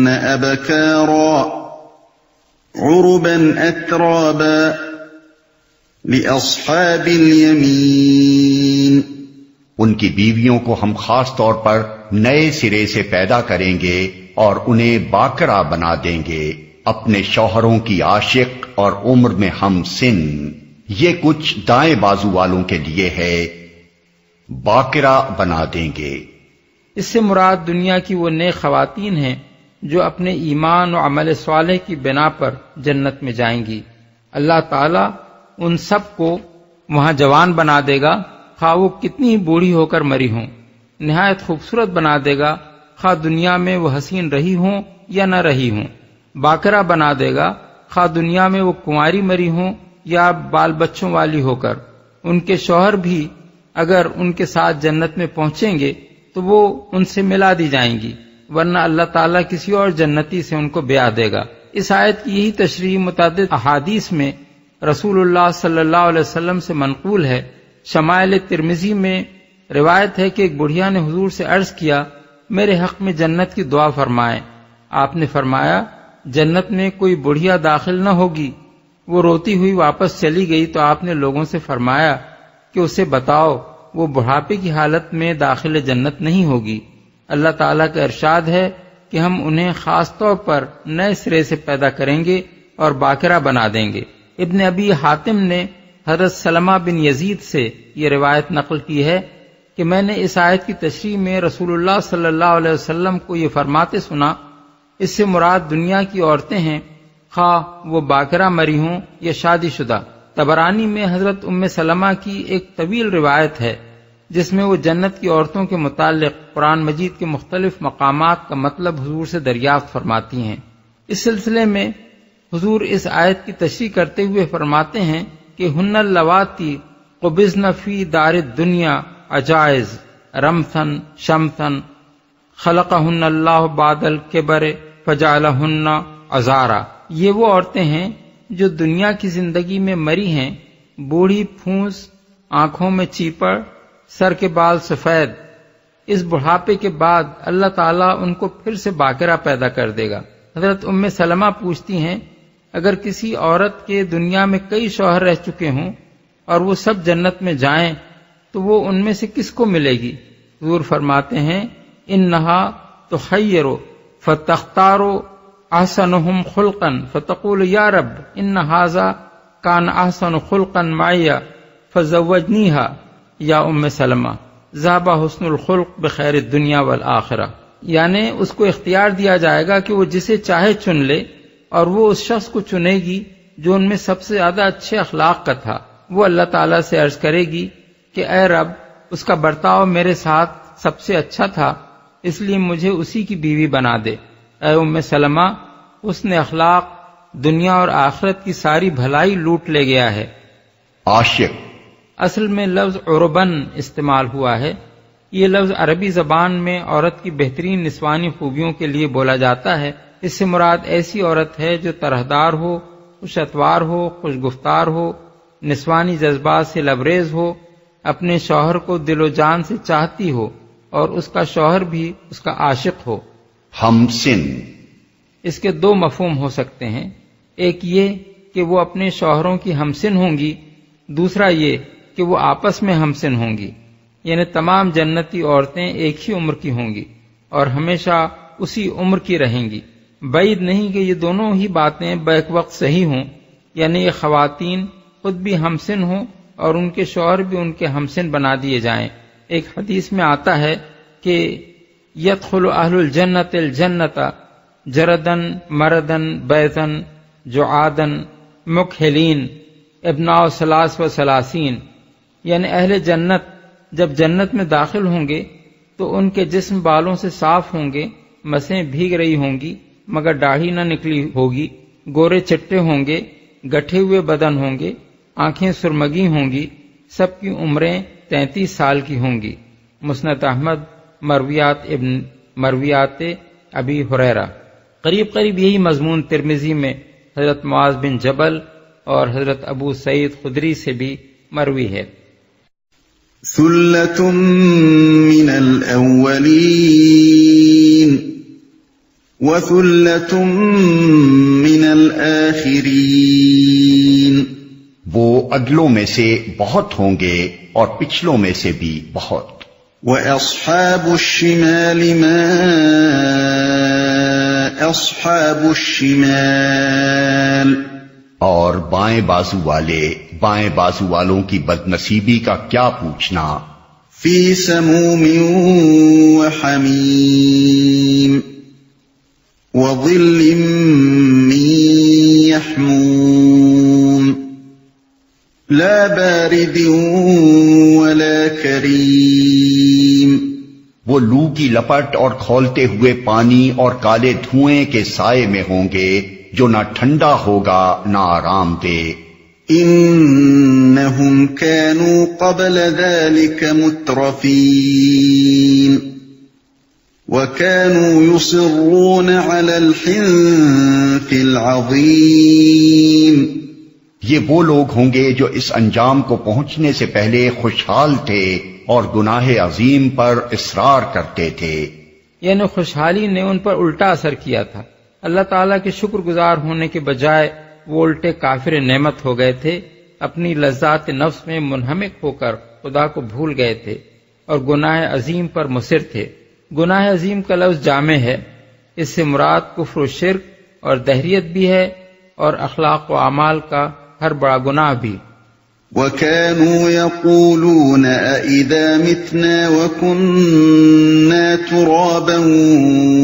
ابکارا عربا اترابا لاصحاب الیمین۔ ان کی بیویوں کو ہم خاص طور پر نئے سرے سے پیدا کریں گے اور انہیں باکرا بنا دیں گے، اپنے شوہروں کی عاشق اور عمر میں ہم سن۔ یہ کچھ دائیں بازو والوں کے لیے ہے، باکرا بنا دیں گے۔ اس سے مراد دنیا کی وہ نیک خواتین ہیں جو اپنے ایمان و عمل صالح کی بنا پر جنت میں جائیں گی۔ اللہ تعالیٰ ان سب کو وہاں جوان بنا دے گا، خواہ وہ کتنی ہی بوڑھی ہو کر مری ہوں، نہایت خوبصورت بنا دے گا، خواہ دنیا میں وہ حسین رہی ہوں یا نہ رہی ہوں، باکرا بنا دے گا، خواہ دنیا میں وہ کنواری مری ہوں یا بال بچوں والی ہو کر۔ ان کے شوہر بھی اگر ان کے ساتھ جنت میں پہنچیں گے تو وہ ان سے ملا دی جائیں گی، ورنہ اللہ تعالیٰ کسی اور جنتی سے ان کو بیاہ دے گا۔ اس آیت کی یہی تشریح متعدد احادیث میں رسول اللہ صلی اللہ علیہ وسلم سے منقول ہے۔ شمائل ترمذی میں روایت ہے کہ ایک بڑھیا نے حضور سے عرض کیا، میرے حق میں جنت کی دعا فرمائیں۔ آپ نے فرمایا، جنت میں کوئی بڑھیا داخل نہ ہوگی۔ وہ روتی ہوئی واپس چلی گئی تو آپ نے لوگوں سے فرمایا کہ اسے بتاؤ وہ بڑھاپے کی حالت میں داخل جنت نہیں ہوگی۔ اللہ تعالیٰ کا ارشاد ہے کہ ہم انہیں خاص طور پر نئے سرے سے پیدا کریں گے اور باکرا بنا دیں گے۔ ابن ابی حاتم نے حضرت سلمہ بن یزید سے یہ روایت نقل کی ہے کہ میں نے اس آیت کی تشریح میں رسول اللہ صلی اللہ علیہ وسلم کو یہ فرماتے سنا، اس سے مراد دنیا کی عورتیں ہیں، خواہ وہ باکرا مری ہوں یا شادی شدہ۔ طبرانی میں حضرت ام سلمہ کی ایک طویل روایت ہے جس میں وہ جنت کی عورتوں کے متعلق قرآن مجید کے مختلف مقامات کا مطلب حضور سے دریافت فرماتی ہیں۔ اس سلسلے میں حضور اس آیت کی تشریح کرتے ہوئے فرماتے ہیں کہ ہن اللواتی قبضن فی دار الدنیا عجائز رمثن شمثن خلقہن اللہ بعد الکبر فجعلہن عذارا۔ یہ وہ عورتیں ہیں جو دنیا کی زندگی میں مری ہیں، بوڑھی پھونس، آنکھوں میں چیپڑ، سر کے بال سفید۔ اس بڑھاپے کے بعد اللہ تعالیٰ ان کو پھر سے باکرا پیدا کر دے گا۔ حضرت ام سلمہ پوچھتی ہیں، اگر کسی عورت کے دنیا میں کئی شوہر رہ چکے ہوں اور وہ سب جنت میں جائیں تو وہ ان میں سے کس کو ملے گی؟ حضور فرماتے ہیں، انہا تخیر فتختار احسنہم خلقا فتقول یا رب ان ھذا کان احسن خلقا معی فزوجنیہا یا ام سلمہ ذهب حسن الخلق بخیر الدنیا والآخرہ۔ یعنی اس کو اختیار دیا جائے گا کہ وہ جسے چاہے چن لے، اور وہ اس شخص کو چنے گی جو ان میں سب سے زیادہ اچھے اخلاق کا تھا۔ وہ اللہ تعالیٰ سے عرض کرے گی کہ اے رب، اس کا برتاؤ میرے ساتھ سب سے اچھا تھا، اس لیے مجھے اسی کی بیوی بنا دے۔ اے ام سلمہ، حسن اخلاق دنیا اور آخرت کی ساری بھلائی لوٹ لے گیا ہے۔ عاشق اصل میں لفظ عربن استعمال ہوا ہے، یہ لفظ عربی زبان میں عورت کی بہترین نسوانی خوبیوں کے لیے بولا جاتا ہے۔ اس سے مراد ایسی عورت ہے جو طرحدار ہو، خوش اتوار ہو، خوش گفتار ہو، نسوانی جذبات سے لبریز ہو، اپنے شوہر کو دل و جان سے چاہتی ہو اور اس کا شوہر بھی اس کا عاشق ہو۔ ہم سن، اس کے دو مفہوم ہو سکتے ہیں، ایک یہ کہ وہ اپنے شوہروں کی ہمسن ہوں گی، دوسرا یہ کہ وہ آپس میں ہمسن ہوں گی، یعنی تمام جنتی عورتیں ایک ہی عمر کی ہوں گی اور ہمیشہ اسی عمر کی رہیں گی۔ بعید نہیں کہ یہ دونوں ہی باتیں بیک وقت صحیح ہوں، یعنی یہ خواتین خود بھی ہمسن ہوں اور ان کے شوہر بھی ان کے ہمسن بنا دیے جائیں۔ ایک حدیث میں آتا ہے کہ یدخل اہل الجنت الجنت جردن مردن بیتن جعادن مکحلین ابناء ثلاث و ثلاثین، یعنی اہل جنت جب جنت میں داخل ہوں گے تو ان کے جسم بالوں سے صاف ہوں گے، مسیں بھیگ رہی ہوں گی مگر داڑھی نہ نکلی ہوگی، گورے چٹے ہوں گے، گٹھے ہوئے بدن ہوں گے، آنکھیں سرمگی ہوں گی، سب کی عمریں 33 سال کی ہوں گی۔ مسند احمد، مرویات ابی ہریرہ۔ قریب قریب یہی مضمون ترمذی میں حضرت معاذ بن جبل اور حضرت ابو سعید خدری سے بھی مروی ہے۔ ثلة من الأولين وثلة من الآخرين، وہ اگلوں میں سے بہت ہوں گے اور پچھلوں میں سے بھی بہت۔ وأصحاب الشمال ما أصحاب الشمال، اور بائیں بازو والے بائیں بازو والوں کی بدنصیبی کا کیا پوچھنا۔ فی سموم وحمیم وظل من یحموم لا بارد ولا کریم، وہ لو کی لپٹ اور کھولتے ہوئے پانی اور کالے دھوئیں کے سائے میں ہوں گے جو نہ ٹھنڈا ہوگا نہ آرام دہ۔ انہم كانوا قبل ذلك مترفین وكانوا يصرون على الحنث العظیم، یہ وہ لوگ ہوں گے جو اس انجام کو پہنچنے سے پہلے خوشحال تھے اور گناہ عظیم پر اصرار کرتے تھے۔ یعنی خوشحالی نے ان پر الٹا اثر کیا تھا، اللہ تعالیٰ کے شکر گزار ہونے کے بجائے وہ الٹے کافر نعمت ہو گئے تھے، اپنی لذات نفس میں منہمک ہو کر خدا کو بھول گئے تھے اور گناہ عظیم پر مصر تھے۔ گناہ عظیم کا لفظ جامع ہے، اس سے مراد کفر و شرک اور دہریت بھی ہے اور اخلاق و اعمال کا ہر بڑا گناہ بھی۔ وَكَانُوا يَقُولُونَ أَإِذَا مِتْنَا وَكُنَّا تُرَابًا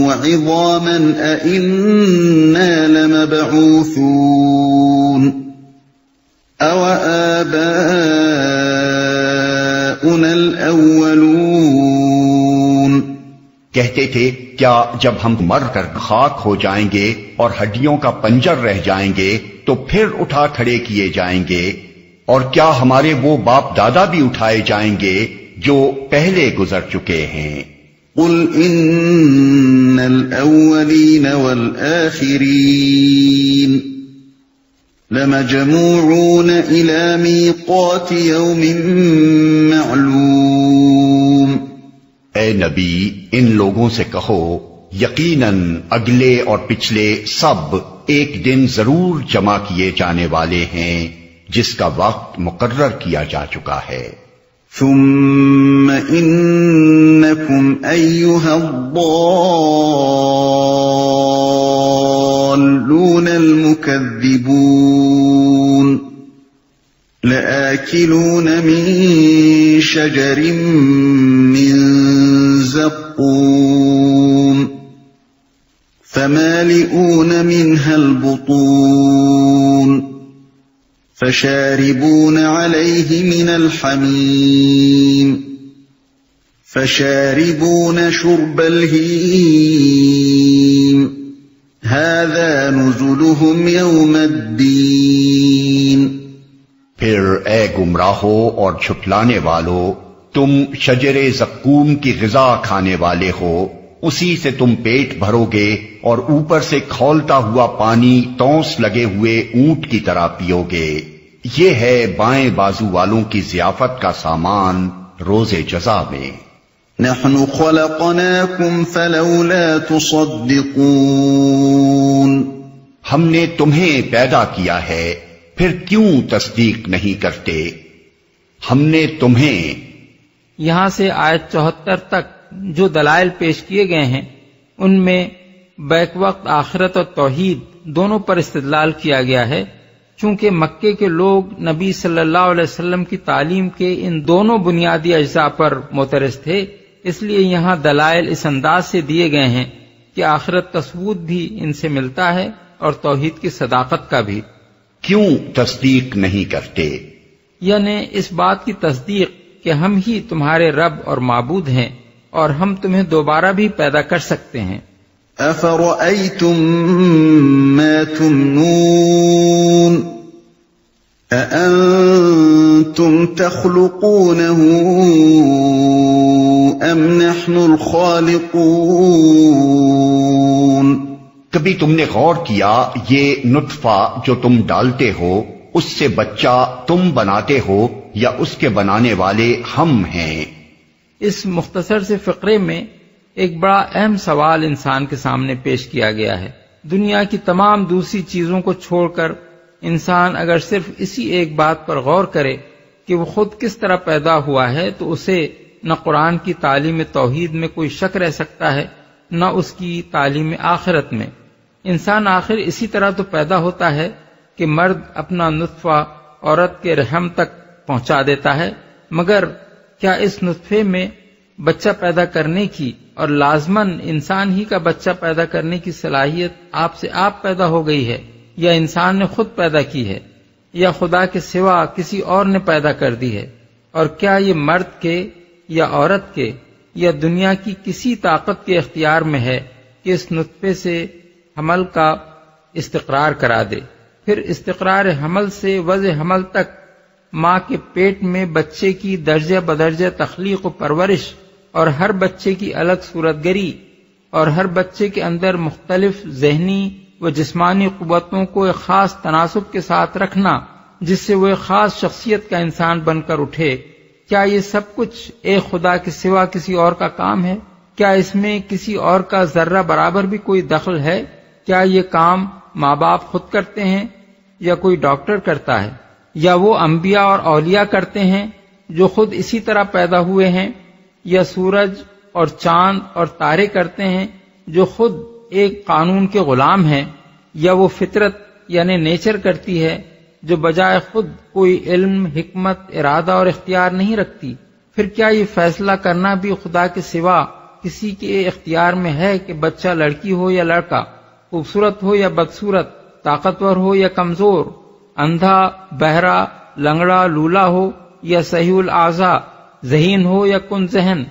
وَعِظَامًا أَإِنَّا لَمَبْعُوثُونَ أَوَآبَاؤُنَا الْأَوَّلُونَ، کہتے تھے کیا جب ہم مر کر خاک ہو جائیں گے اور ہڈیوں کا پنجر رہ جائیں گے تو پھر اٹھا کھڑے کیے جائیں گے، اور کیا ہمارے وہ باپ دادا بھی اٹھائے جائیں گے جو پہلے گزر چکے ہیں؟ قل ان الاولین والآخرین لمجموعون الى میقات یوم معلوم، اے نبی ان لوگوں سے کہو یقیناً اگلے اور پچھلے سب ایک دن ضرور جمع کیے جانے والے ہیں جس کا وقت مقرر کیا جا چکا ہے۔ ثم انکم ایھا الضالون المکذبون لآکلون من شجر من زقوم فمالئون منها البطون فشاربون عليه من الحميم فشاربون شرب الهيم هذا نزلهم يوم الدين۔ پھر اے گمراہو اور جھٹلانے والو تم شجر زقوم کی غذا کھانے والے ہو، اسی سے تم پیٹ بھرو گے اور اوپر سے کھولتا ہوا پانی تونس لگے ہوئے اونٹ کی طرح پیو گے۔ یہ ہے بائیں بازو والوں کی ضیافت کا سامان روز جزا میں۔ نحن خلقناكم فلولا تصدقون، ہم نے تمہیں پیدا کیا ہے، پھر کیوں تصدیق نہیں کرتے؟ ہم نے تمہیں، یہاں سے آیت 74 تک جو دلائل پیش کیے گئے ہیں ان میں بیک وقت آخرت اور توحید دونوں پر استدلال کیا گیا ہے۔ چونکہ مکے کے لوگ نبی صلی اللہ علیہ وسلم کی تعلیم کے ان دونوں بنیادی اجزاء پر معترض تھے، اس لیے یہاں دلائل اس انداز سے دیے گئے ہیں کہ آخرت کا ثبوت بھی ان سے ملتا ہے اور توحید کی صداقت کا بھی۔ کیوں تصدیق نہیں کرتے؟ یعنی اس بات کی تصدیق کہ ہم ہی تمہارے رب اور معبود ہیں اور ہم تمہیں دوبارہ بھی پیدا کر سکتے ہیں۔ أفرأيتم ما تمنون أأنتم تخلقونه أم نحن الخالقون؟ کبھی تم نے غور کیا یہ نطفہ جو تم ڈالتے ہو اس سے بچہ تم بناتے ہو یا اس کے بنانے والے ہم ہیں؟ اس مختصر سے فقرے میں ایک بڑا اہم سوال انسان کے سامنے پیش کیا گیا ہے۔ دنیا کی تمام دوسری چیزوں کو چھوڑ کر انسان اگر صرف اسی ایک بات پر غور کرے کہ وہ خود کس طرح پیدا ہوا ہے تو اسے نہ قرآن کی تعلیم توحید میں کوئی شک رہ سکتا ہے نہ اس کی تعلیم آخرت میں۔ انسان آخر اسی طرح تو پیدا ہوتا ہے کہ مرد اپنا نطفہ عورت کے رحم تک پہنچا دیتا ہے، مگر کیا اس نطفے میں بچہ پیدا کرنے کی اور لازماً انسان ہی کا بچہ پیدا کرنے کی صلاحیت آپ سے آپ پیدا ہو گئی ہے، یا انسان نے خود پیدا کی ہے، یا خدا کے سوا کسی اور نے پیدا کر دی ہے؟ اور کیا یہ مرد کے یا عورت کے یا دنیا کی کسی طاقت کے اختیار میں ہے کہ اس نطفے سے حمل کا استقرار کرا دے، پھر استقرار حمل سے وضع حمل تک ماں کے پیٹ میں بچے کی درجہ بدرجہ تخلیق و پرورش اور ہر بچے کی الگ صورت گری اور ہر بچے کے اندر مختلف ذہنی و جسمانی قوتوں کو ایک خاص تناسب کے ساتھ رکھنا جس سے وہ ایک خاص شخصیت کا انسان بن کر اٹھے، کیا یہ سب کچھ ایک خدا کے سوا کسی اور کا کام ہے؟ کیا اس میں کسی اور کا ذرہ برابر بھی کوئی دخل ہے؟ کیا یہ کام ماں باپ خود کرتے ہیں یا کوئی ڈاکٹر کرتا ہے، یا وہ انبیاء اور اولیاء کرتے ہیں جو خود اسی طرح پیدا ہوئے ہیں، یا سورج اور چاند اور تارے کرتے ہیں جو خود ایک قانون کے غلام ہیں، یا وہ فطرت یعنی نیچر کرتی ہے جو بجائے خود کوئی علم، حکمت، ارادہ اور اختیار نہیں رکھتی؟ پھر کیا یہ فیصلہ کرنا بھی خدا کے سوا کسی کے اختیار میں ہے کہ بچہ لڑکی ہو یا لڑکا، خوبصورت ہو یا بدصورت، طاقتور ہو یا کمزور، اندھا، بہرا، لنگڑا، لولا ہو یا صحیح الاعضاء، ذہین ہو یا کن ذہن؟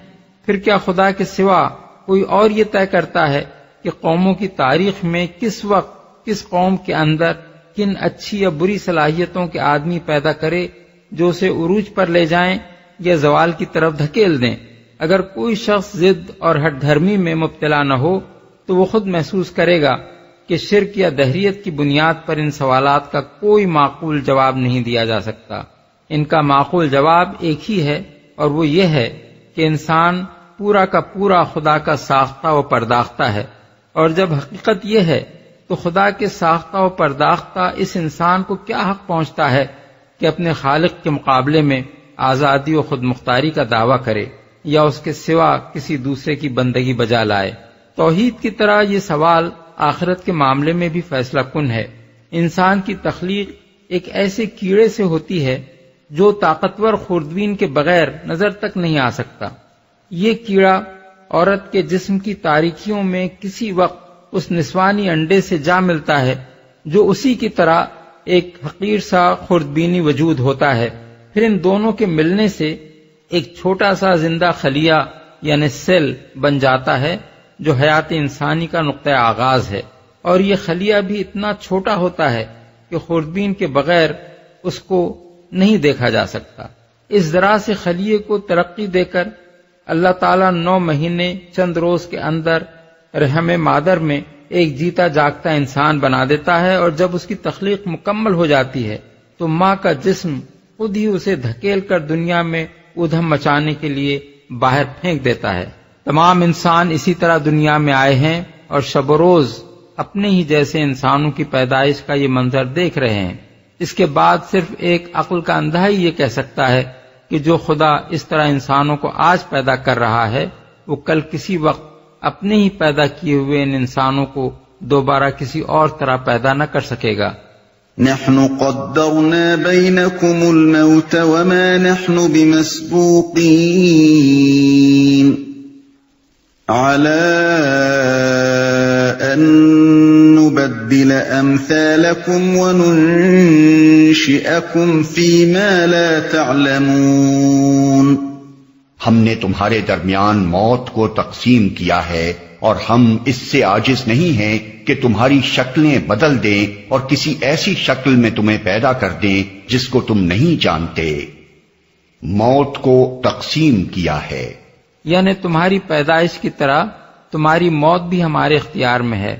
پھر کیا خدا کے سوا کوئی اور یہ طے کرتا ہے کہ قوموں کی تاریخ میں کس وقت کس قوم کے اندر کن اچھی یا بری صلاحیتوں کے آدمی پیدا کرے جو اسے عروج پر لے جائیں یا زوال کی طرف دھکیل دیں؟ اگر کوئی شخص ضد اور ہٹ دھرمی میں مبتلا نہ ہو تو وہ خود محسوس کرے گا کہ شرک یا دہریت کی بنیاد پر ان سوالات کا کوئی معقول جواب نہیں دیا جا سکتا۔ ان کا معقول جواب ایک ہی ہے اور وہ یہ ہے کہ انسان پورا کا پورا خدا کا ساختہ و پرداختہ ہے، اور جب حقیقت یہ ہے تو خدا کے ساختہ و پرداختہ اس انسان کو کیا حق پہنچتا ہے کہ اپنے خالق کے مقابلے میں آزادی و خود مختاری کا دعویٰ کرے یا اس کے سوا کسی دوسرے کی بندگی بجا لائے؟ توحید کی طرح یہ سوال آخرت کے معاملے میں بھی فیصلہ کن ہے۔ انسان کی تخلیق ایک ایسے کیڑے سے ہوتی ہے جو طاقتور خوردبین کے بغیر نظر تک نہیں آ سکتا۔ یہ کیڑا عورت کے جسم کی تاریکیوں میں کسی وقت اس نسوانی انڈے سے جا ملتا ہے جو اسی کی طرح ایک حقیر سا خوردبینی وجود ہوتا ہے، پھر ان دونوں کے ملنے سے ایک چھوٹا سا زندہ خلیہ یعنی سیل بن جاتا ہے جو حیات انسانی کا نقطہ آغاز ہے، اور یہ خلیہ بھی اتنا چھوٹا ہوتا ہے کہ خوردبین کے بغیر اس کو نہیں دیکھا جا سکتا۔ اس ذرا سے خلیے کو ترقی دے کر اللہ تعالیٰ 9 مہینے چند روز کے اندر رحم مادر میں ایک جیتا جاگتا انسان بنا دیتا ہے، اور جب اس کی تخلیق مکمل ہو جاتی ہے تو ماں کا جسم خود ہی اسے دھکیل کر دنیا میں ادھم مچانے کے لیے باہر پھینک دیتا ہے۔ تمام انسان اسی طرح دنیا میں آئے ہیں اور شب و روز اپنے ہی جیسے انسانوں کی پیدائش کا یہ منظر دیکھ رہے ہیں۔ اس کے بعد صرف ایک عقل کا اندھا ہی یہ کہہ سکتا ہے کہ جو خدا اس طرح انسانوں کو آج پیدا کر رہا ہے وہ کل کسی وقت اپنے ہی پیدا کیے ہوئے ان انسانوں کو دوبارہ کسی اور طرح پیدا نہ کر سکے گا۔ نحن قدرنا بينكم الموت وما نحن بمسبوقين على أن نبدل أمثالكم وننشئكم فيما لا تعلمون۔ ہم نے تمہارے درمیان موت کو تقسیم کیا ہے اور ہم اس سے عاجز نہیں ہیں کہ تمہاری شکلیں بدل دیں اور کسی ایسی شکل میں تمہیں پیدا کر دیں جس کو تم نہیں جانتے۔ موت کو تقسیم کیا ہے، یعنی تمہاری پیدائش کی طرح تمہاری موت بھی ہمارے اختیار میں ہے۔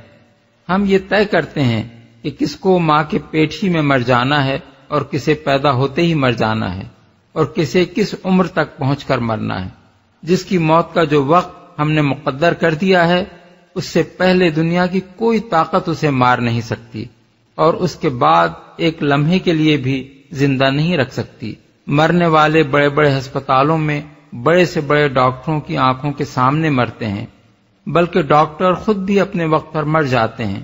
ہم یہ طے کرتے ہیں کہ کس کو ماں کے پیٹ ہی میں مر جانا ہے اور کسے پیدا ہوتے ہی مر جانا ہے، اور کسے کس عمر تک پہنچ کر مرنا ہے۔ جس کی موت کا جو وقت ہم نے مقدر کر دیا ہے اس سے پہلے دنیا کی کوئی طاقت اسے مار نہیں سکتی، اور اس کے بعد ایک لمحے کے لیے بھی زندہ نہیں رکھ سکتی۔ مرنے والے بڑے بڑے ہسپتالوں میں بڑے سے بڑے ڈاکٹروں کی آنکھوں کے سامنے مرتے ہیں، بلکہ ڈاکٹر خود بھی اپنے وقت پر مر جاتے ہیں۔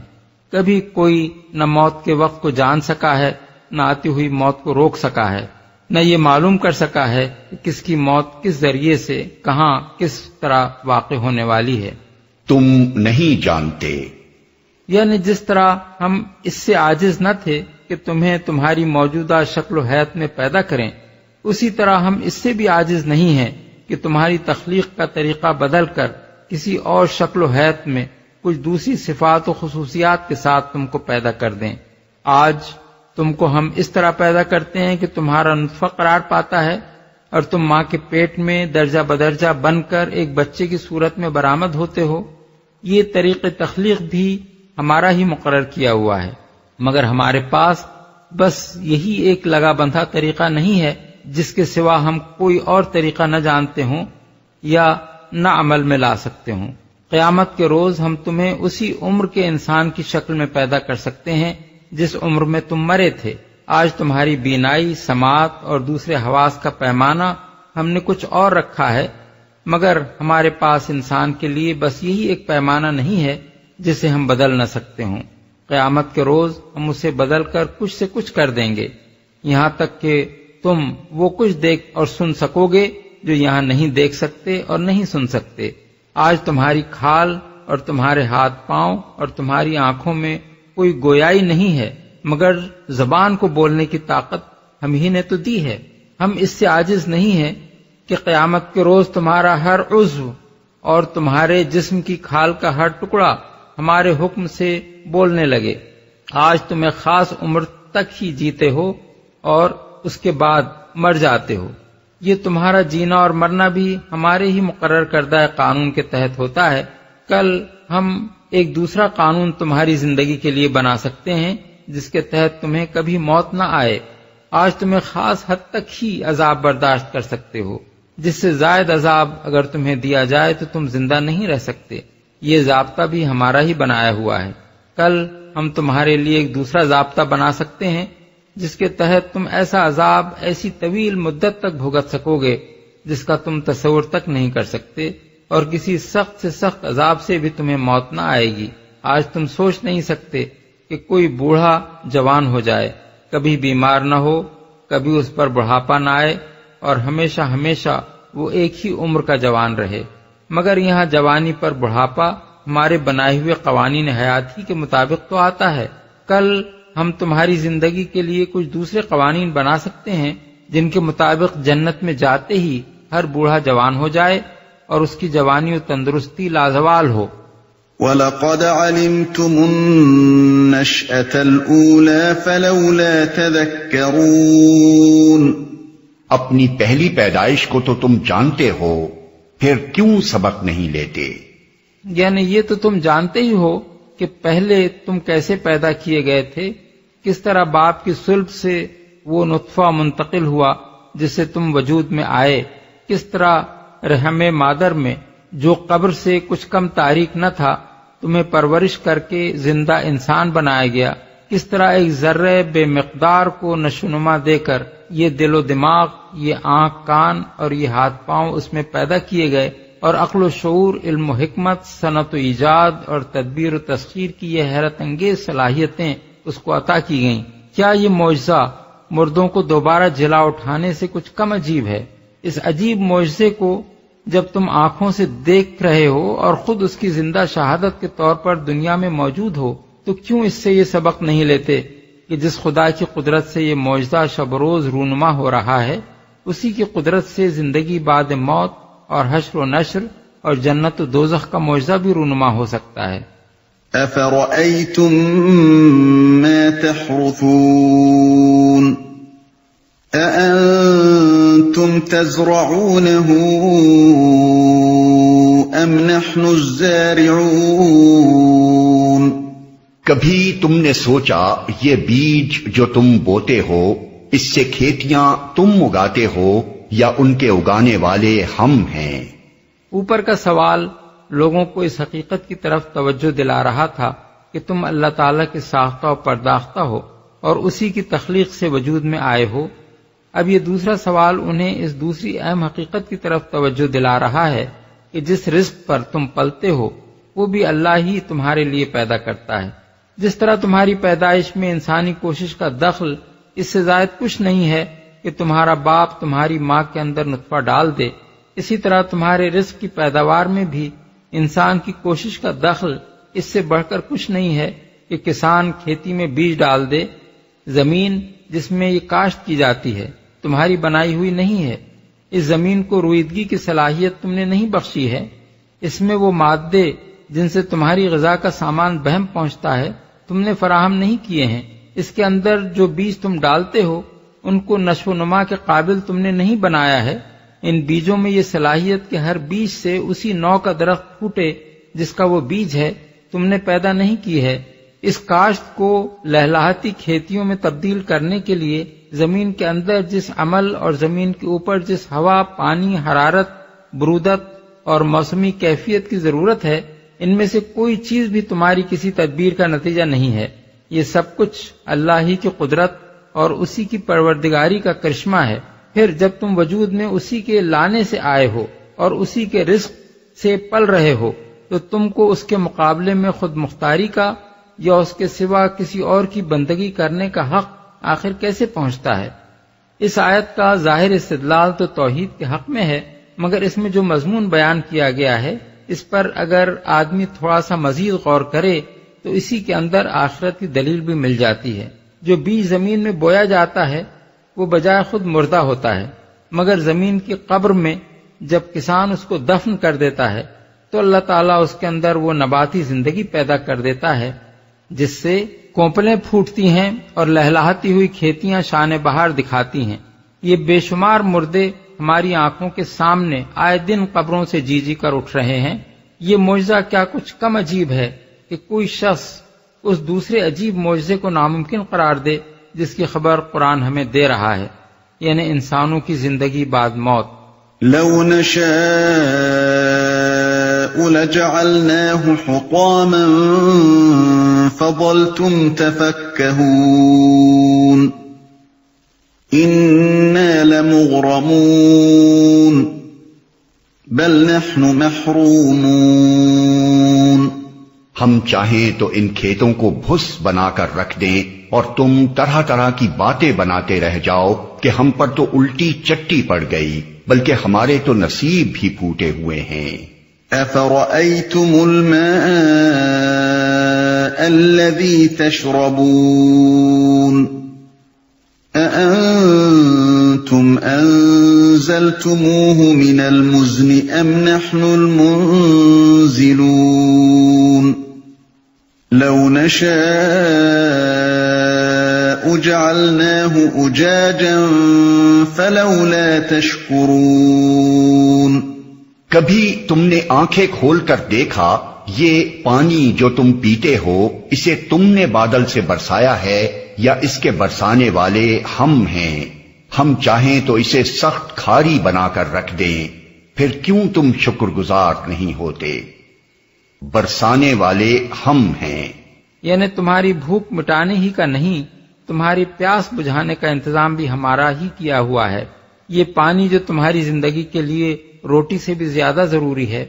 کبھی کوئی نہ موت کے وقت کو جان سکا ہے، نہ آتی ہوئی موت کو روک سکا ہے، نہ یہ معلوم کر سکا ہے کہ کس کی موت کس ذریعے سے کہاں کس طرح واقع ہونے والی ہے۔ تم نہیں جانتے، یعنی جس طرح ہم اس سے عاجز نہ تھے کہ تمہیں تمہاری موجودہ شکل و حیت میں پیدا کریں، اسی طرح ہم اس سے بھی عاجز نہیں ہیں کہ تمہاری تخلیق کا طریقہ بدل کر کسی اور شکل و حیت میں کچھ دوسری صفات و خصوصیات کے ساتھ تم کو پیدا کر دیں۔ آج تم کو ہم اس طرح پیدا کرتے ہیں کہ تمہارا نطفہ قرار پاتا ہے اور تم ماں کے پیٹ میں درجہ بدرجہ بن کر ایک بچے کی صورت میں برآمد ہوتے ہو۔ یہ طریق تخلیق بھی ہمارا ہی مقرر کیا ہوا ہے، مگر ہمارے پاس بس یہی ایک لگا بندھا طریقہ نہیں ہے جس کے سوا ہم کوئی اور طریقہ نہ جانتے ہوں یا نہ عمل میں لا سکتے ہوں۔ قیامت کے روز ہم تمہیں اسی عمر کے انسان کی شکل میں پیدا کر سکتے ہیں جس عمر میں تم مرے تھے۔ آج تمہاری بینائی، سماعت اور دوسرے حواس کا پیمانہ ہم نے کچھ اور رکھا ہے، مگر ہمارے پاس انسان کے لیے بس یہی ایک پیمانہ نہیں ہے جسے ہم بدل نہ سکتے ہوں۔ قیامت کے روز ہم اسے بدل کر کچھ سے کچھ کر دیں گے، یہاں تک کہ تم وہ کچھ دیکھ اور سن سکو گے جو یہاں نہیں دیکھ سکتے اور نہیں سن سکتے۔ آج تمہاری کھال اور تمہارے ہاتھ پاؤں اور تمہاری آنکھوں میں کوئی گویائی نہیں ہے، مگر زبان کو بولنے کی طاقت ہم ہی نے تو دی ہے۔ ہم اس سے عاجز نہیں ہیں کہ قیامت کے روز تمہارا ہر عضو اور تمہارے جسم کی کھال کا ہر ٹکڑا ہمارے حکم سے بولنے لگے۔ آج تم ایک خاص عمر تک ہی جیتے ہو اور اس کے بعد مر جاتے ہو۔ یہ تمہارا جینا اور مرنا بھی ہمارے ہی مقرر کردہ قانون کے تحت ہوتا ہے۔ کل ہم ایک دوسرا قانون تمہاری زندگی کے لیے بنا سکتے ہیں جس کے تحت تمہیں کبھی موت نہ آئے۔ آج تمہیں خاص حد تک ہی عذاب برداشت کر سکتے ہو، جس سے زائد عذاب اگر تمہیں دیا جائے تو تم زندہ نہیں رہ سکتے۔ یہ ضابطہ بھی ہمارا ہی بنایا ہوا ہے۔ کل ہم تمہارے لیے ایک دوسرا ضابطہ بنا سکتے ہیں جس کے تحت تم ایسا عذاب ایسی طویل مدت تک بھگت سکو گے جس کا تم تصور تک نہیں کر سکتے، اور کسی سخت سے سخت عذاب سے بھی تمہیں موت نہ آئے گی۔ آج تم سوچ نہیں سکتے کہ کوئی بوڑھا جوان ہو جائے، کبھی بیمار نہ ہو، کبھی اس پر بڑھاپا نہ آئے، اور ہمیشہ ہمیشہ وہ ایک ہی عمر کا جوان رہے۔ مگر یہاں جوانی پر بڑھاپا ہمارے بنائے ہوئے قوانین حیات ہی کے مطابق تو آتا ہے۔ کل ہم تمہاری زندگی کے لیے کچھ دوسرے قوانین بنا سکتے ہیں جن کے مطابق جنت میں جاتے ہی ہر بوڑھا جوان ہو جائے اور اس کی جوانی و تندرستی لازوال ہو۔ وَلَقَدْ عَلِمْتُمُ النَّشْأَةَ الْأُولَى فَلَوْلَا تَذَكَّرُونَ۔ اپنی پہلی پیدائش کو تو تم جانتے ہو، پھر کیوں سبق نہیں لیتے؟ یعنی یہ تو تم جانتے ہی ہو کہ پہلے تم کیسے پیدا کیے گئے تھے، کس طرح باپ کی صلب سے وہ نطفہ منتقل ہوا جس سے تم وجود میں آئے، کس طرح رحم مادر میں جو قبر سے کچھ کم تاریک نہ تھا تمہیں پرورش کر کے زندہ انسان بنایا گیا، کس طرح ایک ذرے بے مقدار کو نشوونما دے کر یہ دل و دماغ، یہ آنکھ کان اور یہ ہاتھ پاؤں اس میں پیدا کیے گئے، اور عقل و شعور، علم و حکمت، صنعت و ایجاد اور تدبیر و تسخیر کی یہ حیرت انگیز صلاحیتیں اس کو عطا کی گئیں۔ کیا یہ معجزہ مردوں کو دوبارہ جلا اٹھانے سے کچھ کم عجیب ہے؟ اس عجیب معجزے کو جب تم آنکھوں سے دیکھ رہے ہو اور خود اس کی زندہ شہادت کے طور پر دنیا میں موجود ہو تو کیوں اس سے یہ سبق نہیں لیتے کہ جس خدا کی قدرت سے یہ معجزہ شب روز رونما ہو رہا ہے، اسی کی قدرت سے زندگی بعد موت اور حشر و نشر اور جنت و دوزخ کا معجزہ بھی رونما ہو سکتا ہے۔ أَفَرَأَيْتُم مَّا تَحْرُثُونَ أَأَنتُمْ تَزْرَعُونَهُ أَمْ نَحْنُ الزَّارِعُونَ؟ کبھی تم نے سوچا یہ بیج جو تم بوتے ہو، اس سے کھیتیاں تم اگاتے ہو یا ان کے اگانے والے ہم ہیں؟ اوپر کا سوال لوگوں کو اس حقیقت کی طرف توجہ دلا رہا تھا کہ تم اللہ تعالیٰ کے ساختہ و پرداختہ ہو اور اسی کی تخلیق سے وجود میں آئے ہو۔ اب یہ دوسرا سوال انہیں اس دوسری اہم حقیقت کی طرف توجہ دلا رہا ہے کہ جس رزق پر تم پلتے ہو وہ بھی اللہ ہی تمہارے لیے پیدا کرتا ہے۔ جس طرح تمہاری پیدائش میں انسانی کوشش کا دخل اس سے زائد کچھ نہیں ہے کہ تمہارا باپ تمہاری ماں کے اندر نطفہ ڈال دے، اسی طرح تمہارے رزق کی پیداوار میں بھی انسان کی کوشش کا دخل اس سے بڑھ کر کچھ نہیں ہے کہ کسان کھیتی میں بیج ڈال دے۔ زمین جس میں یہ کاشت کی جاتی ہے تمہاری بنائی ہوئی نہیں ہے، اس زمین کو رویدگی کی صلاحیت تم نے نہیں بخشی ہے، اس میں وہ مادے جن سے تمہاری غذا کا سامان بہم پہنچتا ہے تم نے فراہم نہیں کیے ہیں، اس کے اندر جو بیج تم ڈالتے ہو ان کو نشو و نما کے قابل تم نے نہیں بنایا ہے۔ ان بیجوں میں یہ صلاحیت کہ ہر بیج سے اسی نوع کا درخت پھوٹے جس کا وہ بیج ہے تم نے پیدا نہیں کی ہے۔ اس کاشت کو لہلاتی کھیتیوں میں تبدیل کرنے کے لیے زمین کے اندر جس عمل اور زمین کے اوپر جس ہوا، پانی، حرارت، برودت اور موسمی کیفیت کی ضرورت ہے، ان میں سے کوئی چیز بھی تمہاری کسی تدبیر کا نتیجہ نہیں ہے۔ یہ سب کچھ اللہ ہی کی قدرت اور اسی کی پروردگاری کا کرشمہ ہے۔ پھر جب تم وجود میں اسی کے لانے سے آئے ہو اور اسی کے رزق سے پل رہے ہو تو تم کو اس کے مقابلے میں خود مختاری کا یا اس کے سوا کسی اور کی بندگی کرنے کا حق آخر کیسے پہنچتا ہے؟ اس آیت کا ظاہر استدلال تو توحید کے حق میں ہے، مگر اس میں جو مضمون بیان کیا گیا ہے اس پر اگر آدمی تھوڑا سا مزید غور کرے تو اسی کے اندر آخرت کی دلیل بھی مل جاتی ہے۔ جو بیج زمین میں بویا جاتا ہے وہ بجائے خود مردہ ہوتا ہے، مگر زمین کی قبر میں جب کسان اس کو دفن کر دیتا ہے تو اللہ تعالیٰ اس کے اندر وہ نباتی زندگی پیدا کر دیتا ہے جس سے کونپلیں پھوٹتی ہیں اور لہلاتی ہوئی کھیتیاں شان بہار دکھاتی ہیں۔ یہ بے شمار مردے ہماری آنکھوں کے سامنے آئے دن قبروں سے جی جی کر اٹھ رہے ہیں۔ یہ معجزہ کیا کچھ کم عجیب ہے کہ کوئی شخص اس دوسرے عجیب معجزے کو ناممکن قرار دے جس کی خبر قرآن ہمیں دے رہا ہے، یعنی انسانوں کی زندگی بعد موت۔ لو نشاء لجعلناه حطاما فظلتم تفكهون إنا لمغرمون بل نحن محرومون۔ ہم چاہیں تو ان کھیتوں کو بھس بنا کر رکھ دیں اور تم طرح طرح کی باتیں بناتے رہ جاؤ کہ ہم پر تو الٹی چٹی پڑ گئی، بلکہ ہمارے تو نصیب ہی پھوٹے ہوئے ہیں۔ أفرأيتم الماء الذي تشربون أأنتم أنزلتموه من المزن أم نحن المنزلون لو نشاء السَّمَاءُ جَعَلْنَاهُ أُجَاجًا فَلَوْلَا تَشْكُرُونَ کبھی تم نے آنکھیں کھول کر دیکھا یہ پانی جو تم پیتے ہو اسے تم نے بادل سے برسایا ہے یا اس کے برسانے والے ہم ہیں؟ ہم چاہیں تو اسے سخت کھاری بنا کر رکھ دیں، پھر کیوں تم شکر گزار نہیں ہوتے؟ برسانے والے ہم ہیں، یعنی تمہاری بھوک مٹانے ہی کا نہیں، تمہاری پیاس بجھانے کا انتظام بھی ہمارا ہی کیا ہوا ہے۔ یہ پانی جو تمہاری زندگی کے لیے روٹی سے بھی زیادہ ضروری ہے،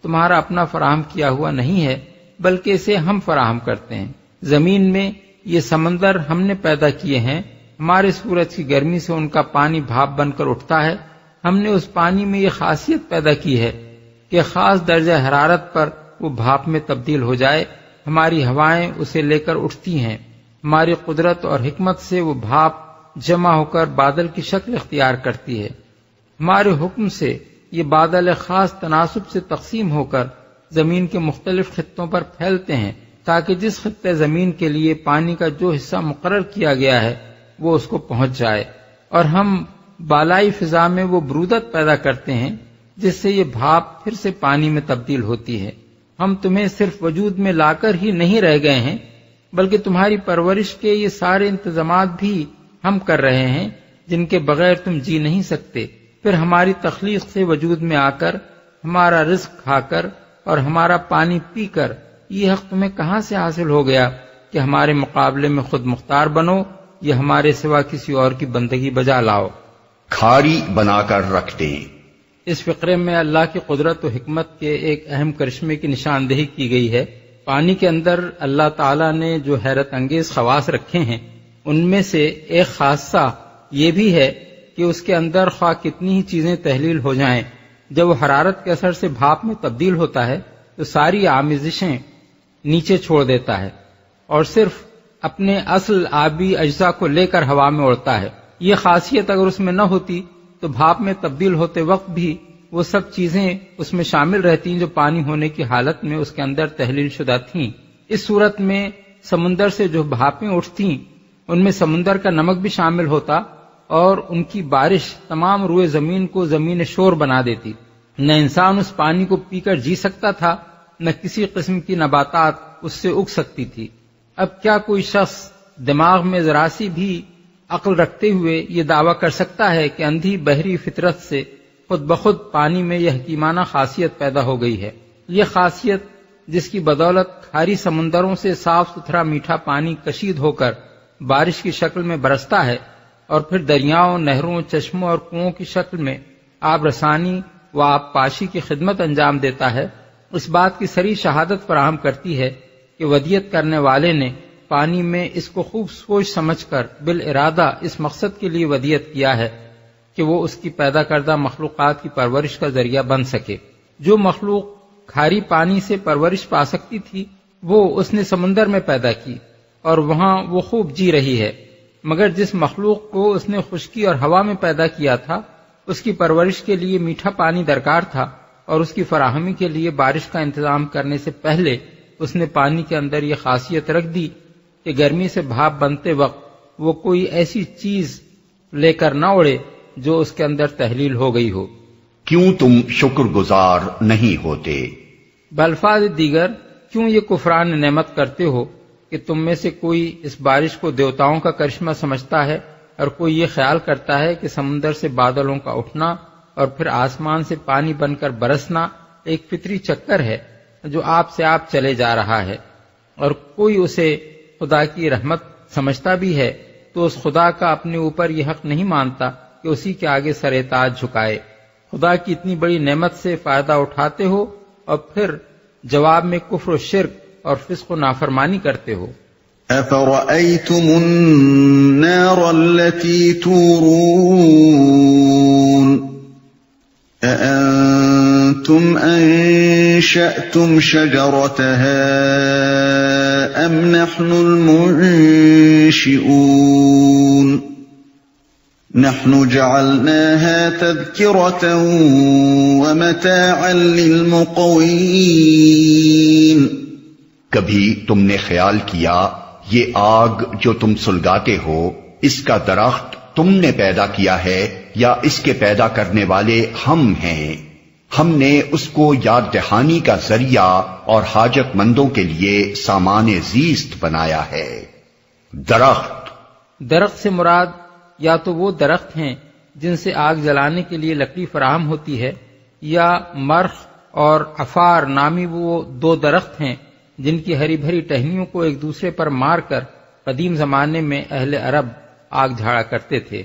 تمہارا اپنا فراہم کیا ہوا نہیں ہے، بلکہ اسے ہم فراہم کرتے ہیں۔ زمین میں یہ سمندر ہم نے پیدا کیے ہیں، ہمارے سورج کی گرمی سے ان کا پانی بھاپ بن کر اٹھتا ہے۔ ہم نے اس پانی میں یہ خاصیت پیدا کی ہے کہ خاص درجہ حرارت پر وہ بھاپ میں تبدیل ہو جائے۔ ہماری ہوائیں اسے لے کر اٹھتی ہیں، ہماری قدرت اور حکمت سے وہ بھاپ جمع ہو کر بادل کی شکل اختیار کرتی ہے۔ ہمارے حکم سے یہ بادل خاص تناسب سے تقسیم ہو کر زمین کے مختلف خطوں پر پھیلتے ہیں، تاکہ جس خطے زمین کے لیے پانی کا جو حصہ مقرر کیا گیا ہے وہ اس کو پہنچ جائے، اور ہم بالائی فضا میں وہ برودت پیدا کرتے ہیں جس سے یہ بھاپ پھر سے پانی میں تبدیل ہوتی ہے۔ ہم تمہیں صرف وجود میں لا کر ہی نہیں رہ گئے ہیں، بلکہ تمہاری پرورش کے یہ سارے انتظامات بھی ہم کر رہے ہیں جن کے بغیر تم جی نہیں سکتے۔ پھر ہماری تخلیق سے وجود میں آ کر، ہمارا رزق کھا کر اور ہمارا پانی پی کر یہ حق تمہیں کہاں سے حاصل ہو گیا کہ ہمارے مقابلے میں خود مختار بنو یا ہمارے سوا کسی اور کی بندگی بجا لاؤ؟ کھاری بنا کر رکھ دیں۔ اس فقرے میں اللہ کی قدرت و حکمت کے ایک اہم کرشمے کی نشاندہی کی گئی ہے۔ پانی کے اندر اللہ تعالیٰ نے جو حیرت انگیز خواص رکھے ہیں ان میں سے ایک خاصہ یہ بھی ہے کہ اس کے اندر خواہ کتنی ہی چیزیں تحلیل ہو جائیں، جب وہ حرارت کے اثر سے بھاپ میں تبدیل ہوتا ہے تو ساری آمیزشیں نیچے چھوڑ دیتا ہے اور صرف اپنے اصل آبی اجزاء کو لے کر ہوا میں اڑتا ہے۔ یہ خاصیت اگر اس میں نہ ہوتی تو بھاپ میں تبدیل ہوتے وقت بھی وہ سب چیزیں اس میں شامل رہتی جو پانی ہونے کی حالت میں اس کے اندر تحلیل شدہ تھیں۔ اس صورت میں سمندر سے جو بھاپیں اٹھتیں ان میں سمندر کا نمک بھی شامل ہوتا اور ان کی بارش تمام روئے زمین کو زمین شور بنا دیتی۔ نہ انسان اس پانی کو پی کر جی سکتا تھا، نہ کسی قسم کی نباتات اس سے اگ سکتی تھی۔ اب کیا کوئی شخص دماغ میں ذرا سی بھی عقل رکھتے ہوئے یہ دعویٰ کر سکتا ہے کہ اندھی بحری فطرت سے خود بخود پانی میں یہ حکیمانہ خاصیت پیدا ہو گئی ہے؟ یہ خاصیت جس کی بدولت کھاری سمندروں سے صاف ستھرا میٹھا پانی کشید ہو کر بارش کی شکل میں برستا ہے اور پھر دریاؤں، نہروں، چشموں اور کنووں کی شکل میں آب رسانی و آب پاشی کی خدمت انجام دیتا ہے، اس بات کی صریح شہادت فراہم کرتی ہے کہ ودیت کرنے والے نے پانی میں اس کو خوب سوچ سمجھ کر بالارادہ اس مقصد کے لیے ودیت کیا ہے کہ وہ اس کی پیدا کردہ مخلوقات کی پرورش کا ذریعہ بن سکے۔ جو مخلوق کھاری پانی سے پرورش پا سکتی تھی وہ اس نے سمندر میں پیدا کی اور وہاں وہ خوب جی رہی ہے، مگر جس مخلوق کو اس نے خشکی اور ہوا میں پیدا کیا تھا اس کی پرورش کے لیے میٹھا پانی درکار تھا، اور اس کی فراہمی کے لیے بارش کا انتظام کرنے سے پہلے اس نے پانی کے اندر یہ خاصیت رکھ دی کہ گرمی سے بھاپ بنتے وقت وہ کوئی ایسی چیز لے کر نہ اڑے جو اس کے اندر تحلیل ہو گئی ہو۔ کیوں تم شکر گزار نہیں ہوتے؟ بالفاظ دیگر کیوں یہ کفران نعمت کرتے ہو کہ تم میں سے کوئی اس بارش کو دیوتاؤں کا کرشمہ سمجھتا ہے اور کوئی یہ خیال کرتا ہے کہ سمندر سے بادلوں کا اٹھنا اور پھر آسمان سے پانی بن کر برسنا ایک فطری چکر ہے جو آپ سے آپ چلے جا رہا ہے، اور کوئی اسے خدا کی رحمت سمجھتا بھی ہے تو اس خدا کا اپنے اوپر یہ حق نہیں مانتا کہ اسی کے آگے سر تاج جھکائے۔ خدا کی اتنی بڑی نعمت سے فائدہ اٹھاتے ہو اور پھر جواب میں کفر و شرک اور فسق و نافرمانی کرتے ہو۔ أَفَرَأَيْتُمُ النَّارَ الَّتِي تُورُونَ أَأَنْتُمْ أَنشَأْتُمْ شَجَرَتَهَا أَمْ نَحْنُ الْمُنشِئُونَ نَحْنُ جَعَلْنَاهَا تَذْكِرَةً وَمَتَاعًا لِلْمُقْوِينَ۔ کبھی تم نے خیال کیا یہ آگ جو تم سلگاتے ہو اس کا درخت تم نے پیدا کیا ہے یا اس کے پیدا کرنے والے ہم ہیں؟ ہم نے اس کو یاد دہانی کا ذریعہ اور حاجت مندوں کے لیے سامان زیست بنایا ہے۔ درخت سے مراد یا تو وہ درخت ہیں جن سے آگ جلانے کے لیے لکڑی فراہم ہوتی ہے، یا مرخ اور عفار نامی وہ دو درخت ہیں جن کی ہری بھری ٹہنیوں کو ایک دوسرے پر مار کر قدیم زمانے میں اہل عرب آگ جھاڑا کرتے تھے۔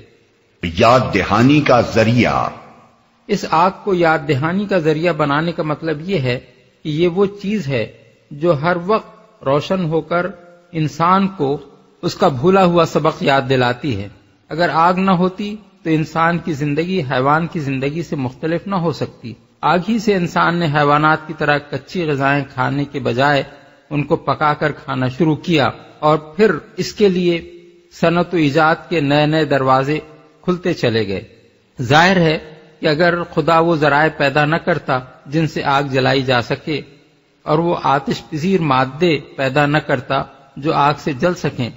یاد دہانی کا ذریعہ، اس آگ کو یاد دہانی کا ذریعہ بنانے کا مطلب یہ ہے کہ یہ وہ چیز ہے جو ہر وقت روشن ہو کر انسان کو اس کا بھولا ہوا سبق یاد دلاتی ہے۔ اگر آگ نہ ہوتی تو انسان کی زندگی حیوان کی زندگی سے مختلف نہ ہو سکتی۔ آگ ہی سے انسان نے حیوانات کی طرح کچی غذائیں کھانے کے بجائے ان کو پکا کر کھانا شروع کیا، اور پھر اس کے لیے صنعت و ایجاد کے نئے نئے دروازے کھلتے چلے گئے۔ ظاہر ہے کہ اگر خدا وہ ذرائع پیدا نہ کرتا جن سے آگ جلائی جا سکے، اور وہ آتش پذیر مادے پیدا نہ کرتا جو آگ سے جل سکیں،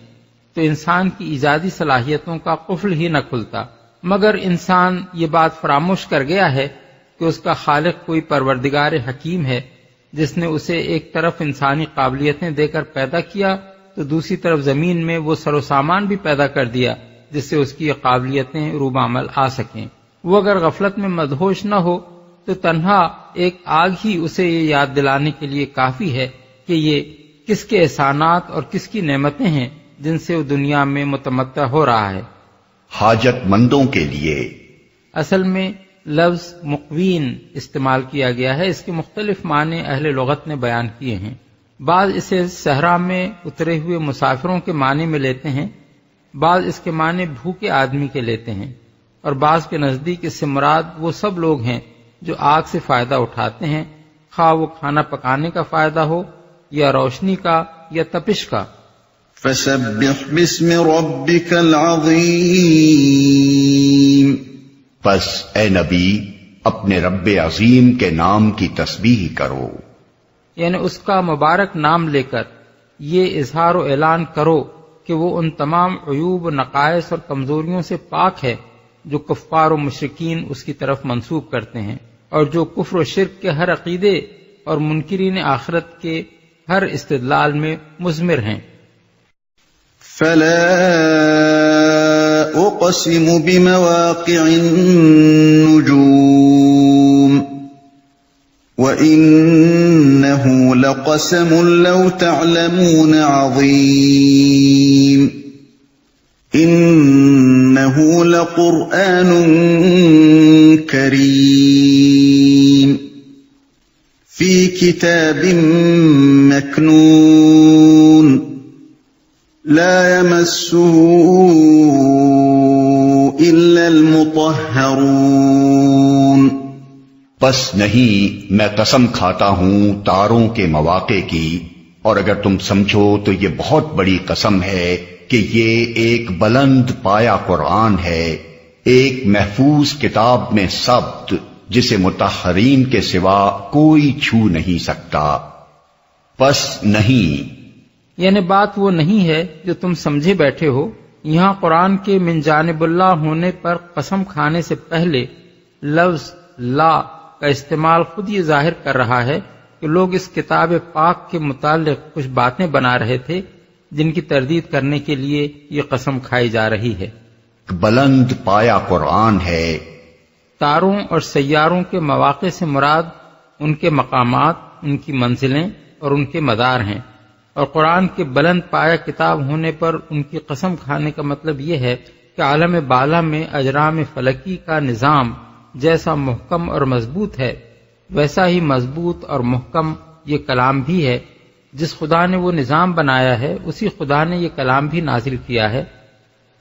تو انسان کی ایجادی صلاحیتوں کا قفل ہی نہ کھلتا۔ مگر انسان یہ بات فراموش کر گیا ہے کہ اس کا خالق کوئی پروردگار حکیم ہے جس نے اسے ایک طرف انسانی قابلیتیں دے کر پیدا کیا تو دوسری طرف زمین میں وہ سر و سامان بھی پیدا کر دیا جس سے اس کی یہ قابلیتیں روب عمل آ سکیں۔ وہ اگر غفلت میں مدہوش نہ ہو تو تنہا ایک آگ ہی اسے یہ یاد دلانے کے لیے کافی ہے کہ یہ کس کے احسانات اور کس کی نعمتیں ہیں جن سے وہ دنیا میں متمتع ہو رہا ہے۔ حاجت مندوں کے لیے، اصل میں لفظ مقوین استعمال کیا گیا ہے۔ اس کے مختلف معنی اہل لغت نے بیان کیے ہیں۔ بعض اسے صحرا میں اترے ہوئے مسافروں کے معنی میں لیتے ہیں، بعض اس کے معنی بھوکے آدمی کے لیتے ہیں، اور بعض کے نزدیک اس سے مراد وہ سب لوگ ہیں جو آگ سے فائدہ اٹھاتے ہیں، خواہ وہ کھانا پکانے کا فائدہ ہو یا روشنی کا یا تپش کا۔ فسبح باسم ربک العظیم، پس اے نبی اپنے رب عظیم کے نام کی تسبیح کرو، یعنی اس کا مبارک نام لے کر یہ اظہار و اعلان کرو کہ وہ ان تمام عیوب و نقائص اور کمزوریوں سے پاک ہے جو کفار و مشرکین اس کی طرف منسوب کرتے ہیں، اور جو کفر و شرک کے ہر عقیدے اور منکرین آخرت کے ہر استدلال میں مضمر ہیں۔ فلا اقسم بمواقع النجوم وإنه لقسم لو تعلمون عظيم إنه لقرآن كريم في كتاب مكنون لا يمسه إلا المطهرون۔ پس نہیں میں قسم کھاتا ہوں تاروں کے مواقع کی، اور اگر تم سمجھو تو یہ بہت بڑی قسم ہے کہ یہ ایک بلند پایا قرآن ہے، ایک محفوظ کتاب میں ثبت جسے مطہرین کے سوا کوئی چھو نہیں سکتا۔ پس نہیں یعنی بات وہ نہیں ہے جو تم سمجھے بیٹھے ہو۔ یہاں قرآن کے من جانب اللہ ہونے پر قسم کھانے سے پہلے لفظ لا کا استعمال خود یہ ظاہر کر رہا ہے کہ لوگ اس کتاب پاک کے متعلق کچھ باتیں بنا رہے تھے جن کی تردید کرنے کے لیے یہ قسم کھائی جا رہی ہے۔ بلند پایا قرآن ہے۔ تاروں اور سیاروں کے مواقع سے مراد ان کے مقامات، ان کی منزلیں اور ان کے مدار ہیں، اور قرآن کے بلند پایا کتاب ہونے پر ان کی قسم کھانے کا مطلب یہ ہے کہ عالم بالا میں اجرام فلکی کا نظام جیسا محکم اور مضبوط ہے ویسا ہی مضبوط اور محکم یہ کلام بھی ہے۔ جس خدا نے وہ نظام بنایا ہے اسی خدا نے یہ کلام بھی نازل کیا ہے۔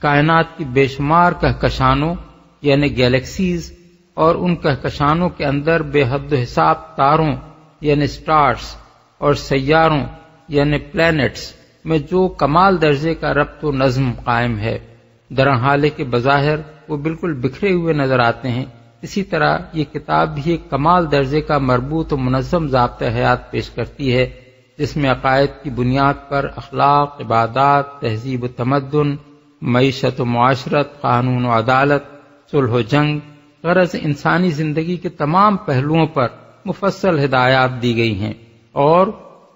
کائنات کی بے شمار کہکشانوں یعنی گیلیکسیز اور ان کہکشانوں کے اندر بے حد و حساب تاروں یعنی سٹارز اور سیاروں یعنی پلینٹس میں جو کمال درجے کا ربط و نظم قائم ہے، درحالے کے بظاہر وہ بالکل بکھرے ہوئے نظر آتے ہیں، اسی طرح یہ کتاب بھی ایک کمال درجے کا مربوط و منظم ضابطہ حیات پیش کرتی ہے جس میں عقائد کی بنیاد پر اخلاق، عبادات، تہذیب و تمدن، معیشت و معاشرت، قانون و عدالت، صلح و جنگ، غرض انسانی زندگی کے تمام پہلوؤں پر مفصل ہدایات دی گئی ہیں، اور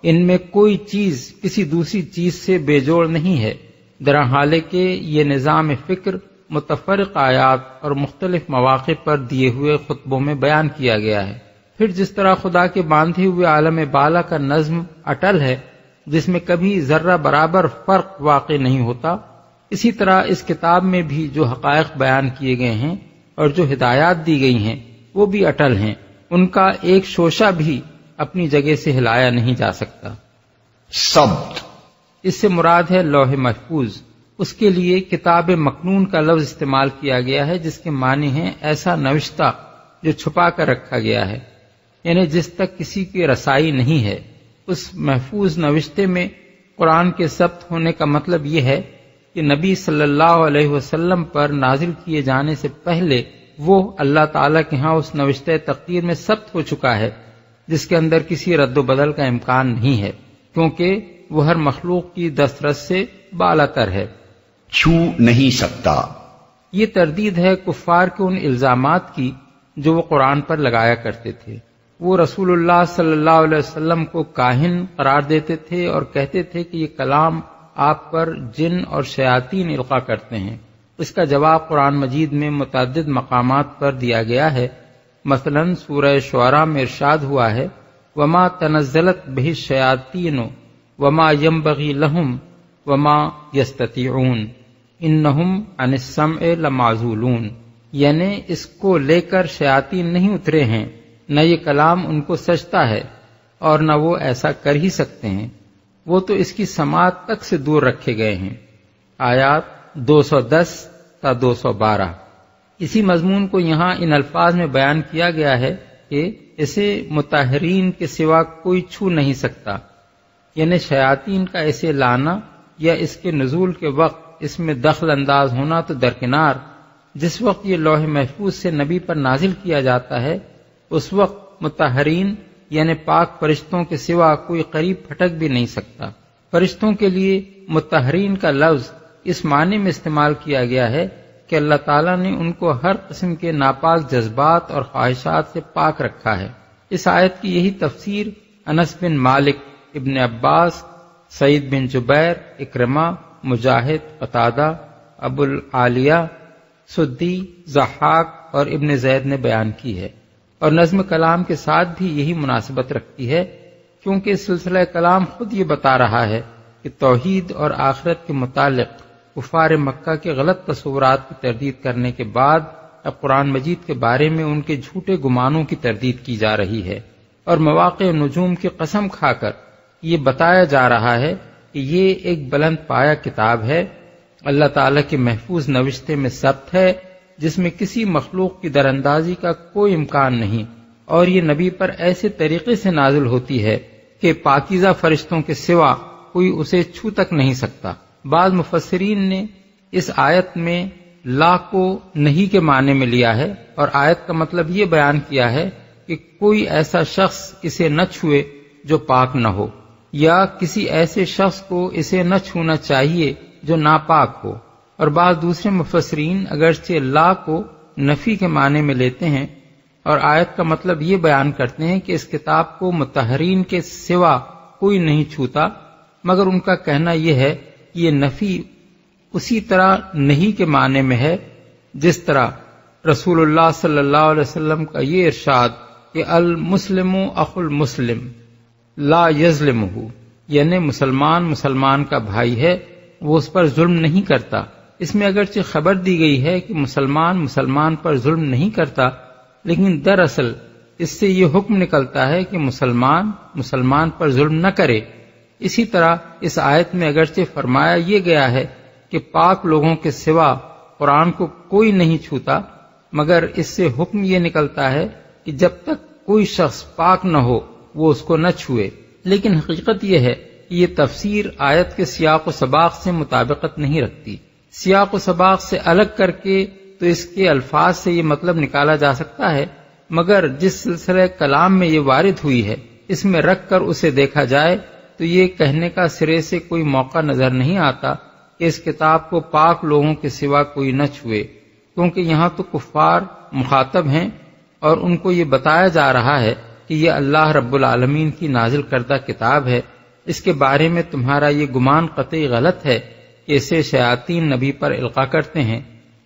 ان میں کوئی چیز کسی دوسری چیز سے بے جوڑ نہیں ہے، درحال کہ یہ نظام فکر متفرق آیات اور مختلف مواقع پر دیے ہوئے خطبوں میں بیان کیا گیا ہے۔ پھر جس طرح خدا کے باندھے ہوئے عالم بالا کا نظم اٹل ہے، جس میں کبھی ذرہ برابر فرق واقع نہیں ہوتا، اسی طرح اس کتاب میں بھی جو حقائق بیان کیے گئے ہیں اور جو ہدایات دی گئی ہیں وہ بھی اٹل ہیں، ان کا ایک شوشہ بھی اپنی جگہ سے ہلایا نہیں جا سکتا۔ سبت اس سے مراد ہے لوح محفوظ۔ اس کے لیے کتاب مکنون کا لفظ استعمال کیا گیا ہے، جس کے معنی ہیں ایسا نوشتہ جو چھپا کر رکھا گیا ہے، یعنی جس تک کسی کی رسائی نہیں ہے۔ اس محفوظ نوشتے میں قرآن کے ثبت ہونے کا مطلب یہ ہے کہ نبی صلی اللہ علیہ وسلم پر نازل کیے جانے سے پہلے وہ اللہ تعالیٰ کے ہاں اس نوشتہ تقدیر میں ثبت ہو چکا ہے، جس کے اندر کسی رد و بدل کا امکان نہیں ہے، کیونکہ وہ ہر مخلوق کی دسترس سے بالاتر ہے، چھو نہیں سکتا۔ یہ تردید ہے کفار کے ان الزامات کی جو وہ قرآن پر لگایا کرتے تھے۔ وہ رسول اللہ صلی اللہ علیہ وسلم کو کاہن قرار دیتے تھے اور کہتے تھے کہ یہ کلام آپ پر جن اور شیاطین القا کرتے ہیں۔ اس کا جواب قرآن مجید میں متعدد مقامات پر دیا گیا ہے، مثلا سورہ شعراء میں ارشاد ہوا ہے وما تنزلت بہ الشیاطین وما ينبغی لہم وما یستطیعون انہم عن السمع لمعزولون، یعنی اس کو لے کر شیاطین نہیں اترے ہیں، نہ یہ کلام ان کو سجتا ہے اور نہ وہ ایسا کر ہی سکتے ہیں، وہ تو اس کی سماعت تک سے دور رکھے گئے ہیں۔ آیات 210 تا 212۔ اسی مضمون کو یہاں ان الفاظ میں بیان کیا گیا ہے کہ اسے مطہرین کے سوا کوئی چھو نہیں سکتا، یعنی شیاطین کا اسے لانا یا اس کے نزول کے وقت اس میں دخل انداز ہونا تو درکنار، جس وقت یہ لوح محفوظ سے نبی پر نازل کیا جاتا ہے اس وقت مطہرین یعنی پاک فرشتوں کے سوا کوئی قریب پھٹک بھی نہیں سکتا۔ فرشتوں کے لیے مطہرین کا لفظ اس معنی میں استعمال کیا گیا ہے کہ اللہ تعالیٰ نے ان کو ہر قسم کے ناپاک جذبات اور خواہشات سے پاک رکھا ہے۔ اس آیت کی یہی تفسیر انس بن مالک، ابن عباس، سعید بن جبیر، اکرمہ، مجاہد، قتادہ، ابو العالیہ، سدی، ضحاک اور ابن زید نے بیان کی ہے، اور نظم کلام کے ساتھ بھی یہی مناسبت رکھتی ہے، کیونکہ سلسلہ کلام خود یہ بتا رہا ہے کہ توحید اور آخرت کے متعلق کفار مکہ کے غلط تصورات کی تردید کرنے کے بعد اب قرآن مجید کے بارے میں ان کے جھوٹے گمانوں کی تردید کی جا رہی ہے، اور مواقع نجوم کی قسم کھا کر یہ بتایا جا رہا ہے کہ یہ ایک بلند پایہ کتاب ہے، اللہ تعالیٰ کے محفوظ نوشتے میں ثبت ہے، جس میں کسی مخلوق کی دراندازی کا کوئی امکان نہیں، اور یہ نبی پر ایسے طریقے سے نازل ہوتی ہے کہ پاکیزہ فرشتوں کے سوا کوئی اسے چھو تک نہیں سکتا۔ بعض مفسرین نے اس آیت میں لا کو نہیں کے معنی میں لیا ہے، اور آیت کا مطلب یہ بیان کیا ہے کہ کوئی ایسا شخص اسے نہ چھوئے جو پاک نہ ہو، یا کسی ایسے شخص کو اسے نہ چھونا چاہیے جو ناپاک ہو۔ اور بعض دوسرے مفسرین اگرچہ لا کو نفی کے معنی میں لیتے ہیں اور آیت کا مطلب یہ بیان کرتے ہیں کہ اس کتاب کو مطہرین کے سوا کوئی نہیں چھوتا، مگر ان کا کہنا یہ ہے کہ یہ نفی اسی طرح نہیں کے معنی میں ہے جس طرح رسول اللہ صلی اللہ علیہ وسلم کا یہ ارشاد کہ المسلم اخو المسلم لا یظلمہ، یعنی مسلمان مسلمان کا بھائی ہے، وہ اس پر ظلم نہیں کرتا۔ اس میں اگرچہ خبر دی گئی ہے کہ مسلمان مسلمان پر ظلم نہیں کرتا، لیکن دراصل اس سے یہ حکم نکلتا ہے کہ مسلمان مسلمان پر ظلم نہ کرے۔ اسی طرح اس آیت میں اگرچہ فرمایا یہ گیا ہے کہ پاک لوگوں کے سوا قرآن کو کوئی نہیں چھوتا، مگر اس سے حکم یہ نکلتا ہے کہ جب تک کوئی شخص پاک نہ ہو وہ اس کو نہ چھوئے۔ لیکن حقیقت یہ ہے کہ یہ تفسیر آیت کے سیاق و سباق سے مطابقت نہیں رکھتی۔ سیاق و سباق سے الگ کر کے تو اس کے الفاظ سے یہ مطلب نکالا جا سکتا ہے، مگر جس سلسلہ کلام میں یہ وارد ہوئی ہے اس میں رکھ کر اسے دیکھا جائے تو یہ کہنے کا سرے سے کوئی موقع نظر نہیں آتا کہ اس کتاب کو پاک لوگوں کے سوا کوئی نہ چھوئے، کیونکہ یہاں تو کفار مخاطب ہیں اور ان کو یہ بتایا جا رہا ہے کہ یہ اللہ رب العالمین کی نازل کردہ کتاب ہے۔ اس کے بارے میں تمہارا یہ گمان قطعی غلط ہے کہ اسے شیاطین نبی پر القاء کرتے ہیں۔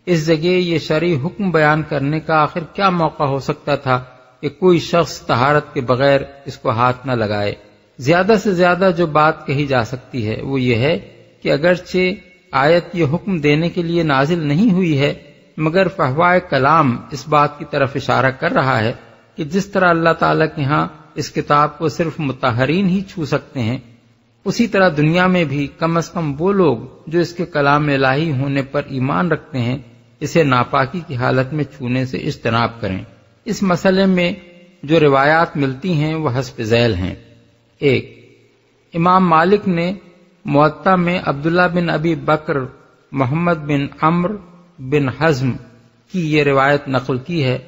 اس جگہ یہ شرعی حکم بیان کرنے کا آخر کیا موقع ہو سکتا تھا کہ کوئی شخص طہارت کے بغیر اس کو ہاتھ نہ لگائے؟ زیادہ سے زیادہ جو بات کہی جا سکتی ہے وہ یہ ہے کہ اگرچہ آیت یہ حکم دینے کے لیے نازل نہیں ہوئی ہے، مگر فحوائے کلام اس بات کی طرف اشارہ کر رہا ہے کہ جس طرح اللہ تعالیٰ کے ہاں اس کتاب کو صرف مطہرین ہی چھو سکتے ہیں، اسی طرح دنیا میں بھی کم از کم وہ لوگ جو اس کے کلام الہی ہونے پر ایمان رکھتے ہیں اسے ناپاکی کی حالت میں چھونے سے اجتناب کریں۔ اس مسئلے میں جو روایات ملتی ہیں وہ حسب ذیل ہیں۔ 1. امام مالک نے موطا میں عبداللہ بن ابی بکر محمد بن عمرو بن حزم کی یہ روایت نقل کی ہے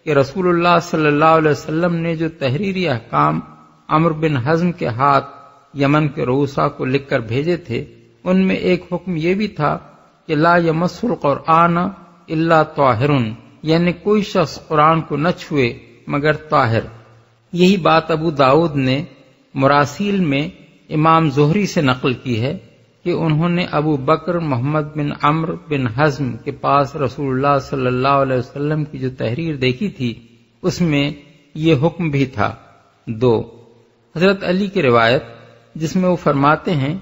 کہ رسول اللہ صلی اللہ علیہ وسلم نے جو تحریری احکام عمرو بن حزم کے ہاتھ یمن کے رؤسا کو لکھ کر بھیجے تھے، ان میں ایک حکم یہ بھی تھا کہ لا یمس القرآن الا طاہر، یعنی کوئی شخص قرآن کو نہ چھوئے مگر طاہر۔ یہی بات ابو داؤد نے مراسیل میں امام زہری سے نقل کی ہے کہ انہوں نے ابو بکر محمد بن عمرو بن حزم کے پاس رسول اللہ صلی اللہ علیہ وسلم کی جو تحریر دیکھی تھی اس میں یہ حکم بھی تھا۔ 2. حضرت علی کی روایت جس میں وہ فرماتے ہیں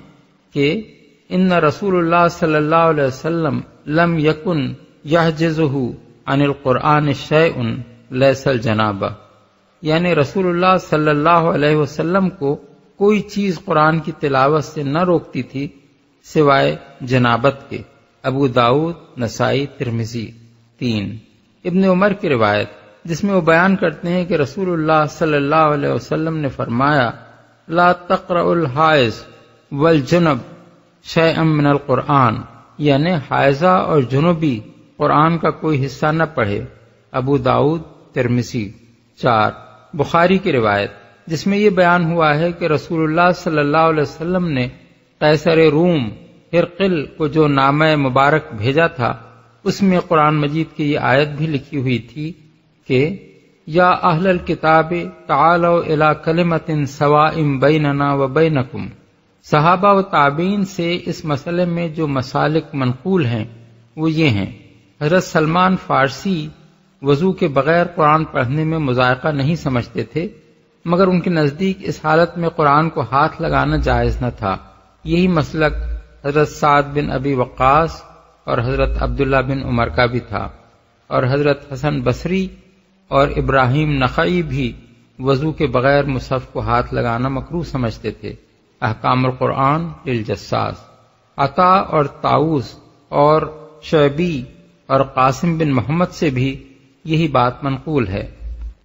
کہ ان رسول اللہ صلی اللہ علیہ وسلم لم یکن یحجزہ عن القرآن شیء لیس الجنابہ، یعنی رسول اللہ صلی اللہ علیہ وسلم کو کوئی چیز قرآن کی تلاوت سے نہ روکتی تھی سوائے جنابت کے۔ ابو داؤد، نسائی، ترمذی۔ 3. ابن عمر کی روایت جس میں وہ بیان کرتے ہیں کہ رسول اللہ صلی اللہ علیہ وسلم نے فرمایا لا تقرأ الحائض والجنب شیئا من القرآن، یعنی حائضہ اور جنوبی قرآن کا کوئی حصہ نہ پڑھے۔ ابو داؤد، ترمذی۔ 4. بخاری کی روایت جس میں یہ بیان ہوا ہے کہ رسول اللہ صلی اللہ علیہ وسلم نے قیصر روم ہرقل کو جو نامہ مبارک بھیجا تھا اس میں قرآن مجید کی یہ آیت بھی لکھی ہوئی تھی کہ یا اہل الکتاب تعالوا الی کلمۃ سواء بیننا و بینکم۔ صحابہ و تابعین سے اس مسئلے میں جو مسالک منقول ہیں وہ یہ ہیں۔ حضرت سلمان فارسی وضو کے بغیر قرآن پڑھنے میں مذائقہ نہیں سمجھتے تھے، مگر ان کے نزدیک اس حالت میں قرآن کو ہاتھ لگانا جائز نہ تھا۔ یہی مسلک حضرت سعد بن ابی وقاص اور حضرت عبداللہ بن عمر کا بھی تھا، اور حضرت حسن بصری اور ابراہیم نخعی بھی وضو کے بغیر مصحف کو ہاتھ لگانا مکروہ سمجھتے تھے۔ احکام القرآن للجساس۔ عطا اور طاؤس اور شعبی اور قاسم بن محمد سے بھی یہی بات منقول ہے۔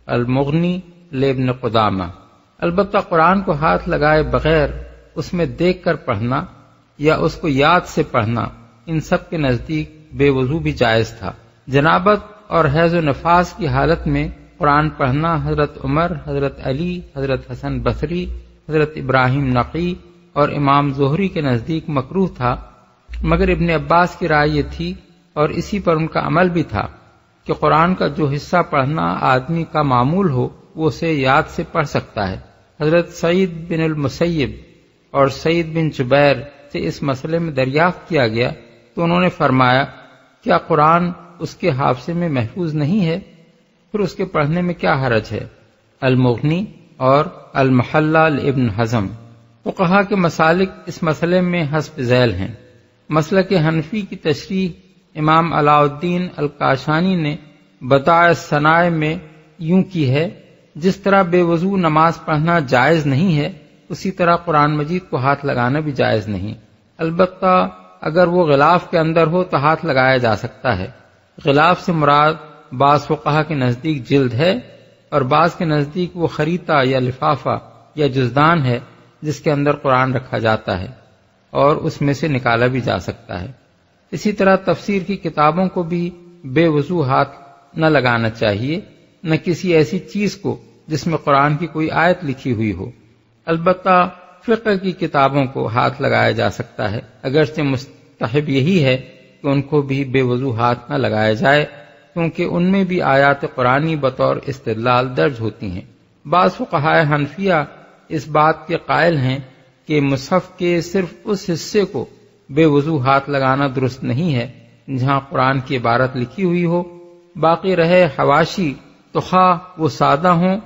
المغنی لابن قدامہ۔ البتہ قرآن کو ہاتھ لگائے بغیر اس میں دیکھ کر پڑھنا یا اس کو یاد سے پڑھنا ان سب کے نزدیک بے وضو بھی جائز تھا۔ جنابت اور حیض و نفاس کی حالت میں قرآن پڑھنا حضرت عمر، حضرت علی، حضرت حسن بصری، حضرت ابراہیم نقی اور امام زہری کے نزدیک مکروہ تھا، مگر ابن عباس کی رائے یہ تھی اور اسی پر ان کا عمل بھی تھا کہ قرآن کا جو حصہ پڑھنا آدمی کا معمول ہو وہ اسے یاد سے پڑھ سکتا ہے۔ حضرت سعید بن المسیب اور سعید بن جبیر سے اس مسئلے میں دریافت کیا گیا تو انہوں نے فرمایا کیا قرآن اس کے حافظے میں محفوظ نہیں ہے؟ پھر اس کے پڑھنے میں کیا حرج ہے؟ المغنی اور المحلہ لابن حزم۔ فقہا کے مسالک اس مسئلے میں حسب ذیل ہیں۔ مسلک حنفی کی تشریح امام علاء الدین الکاشانی نے بدائع الصنائع میں یوں کی ہے جس طرح بے وضو نماز پڑھنا جائز نہیں ہے اسی طرح قرآن مجید کو ہاتھ لگانا بھی جائز نہیں، البتہ اگر وہ غلاف کے اندر ہو تو ہاتھ لگایا جا سکتا ہے۔ غلاف سے مراد بعض فقہا کے نزدیک جلد ہے اور بعض کے نزدیک وہ خریطہ یا لفافہ یا جزدان ہے جس کے اندر قرآن رکھا جاتا ہے اور اس میں سے نکالا بھی جا سکتا ہے۔ اسی طرح تفسیر کی کتابوں کو بھی بے وضو ہاتھ نہ لگانا چاہیے، نہ کسی ایسی چیز کو جس میں قرآن کی کوئی آیت لکھی ہوئی ہو۔ البتہ فقہ کی کتابوں کو ہاتھ لگایا جا سکتا ہے، اگرچہ مستحب یہی ہے کہ ان کو بھی بے وضو ہاتھ نہ لگایا جائے، کیونکہ ان میں بھی آیات قرآنی بطور استدلال درج ہوتی ہیں۔ بعض فقہائے حنفیہ اس بات کے قائل ہیں کہ مصحف کے صرف اس حصے کو بے وضو ہاتھ لگانا درست نہیں ہے جہاں قرآن کی عبارت لکھی ہوئی ہو، باقی رہے حواشی تو خواہ وہ سادہ ہوں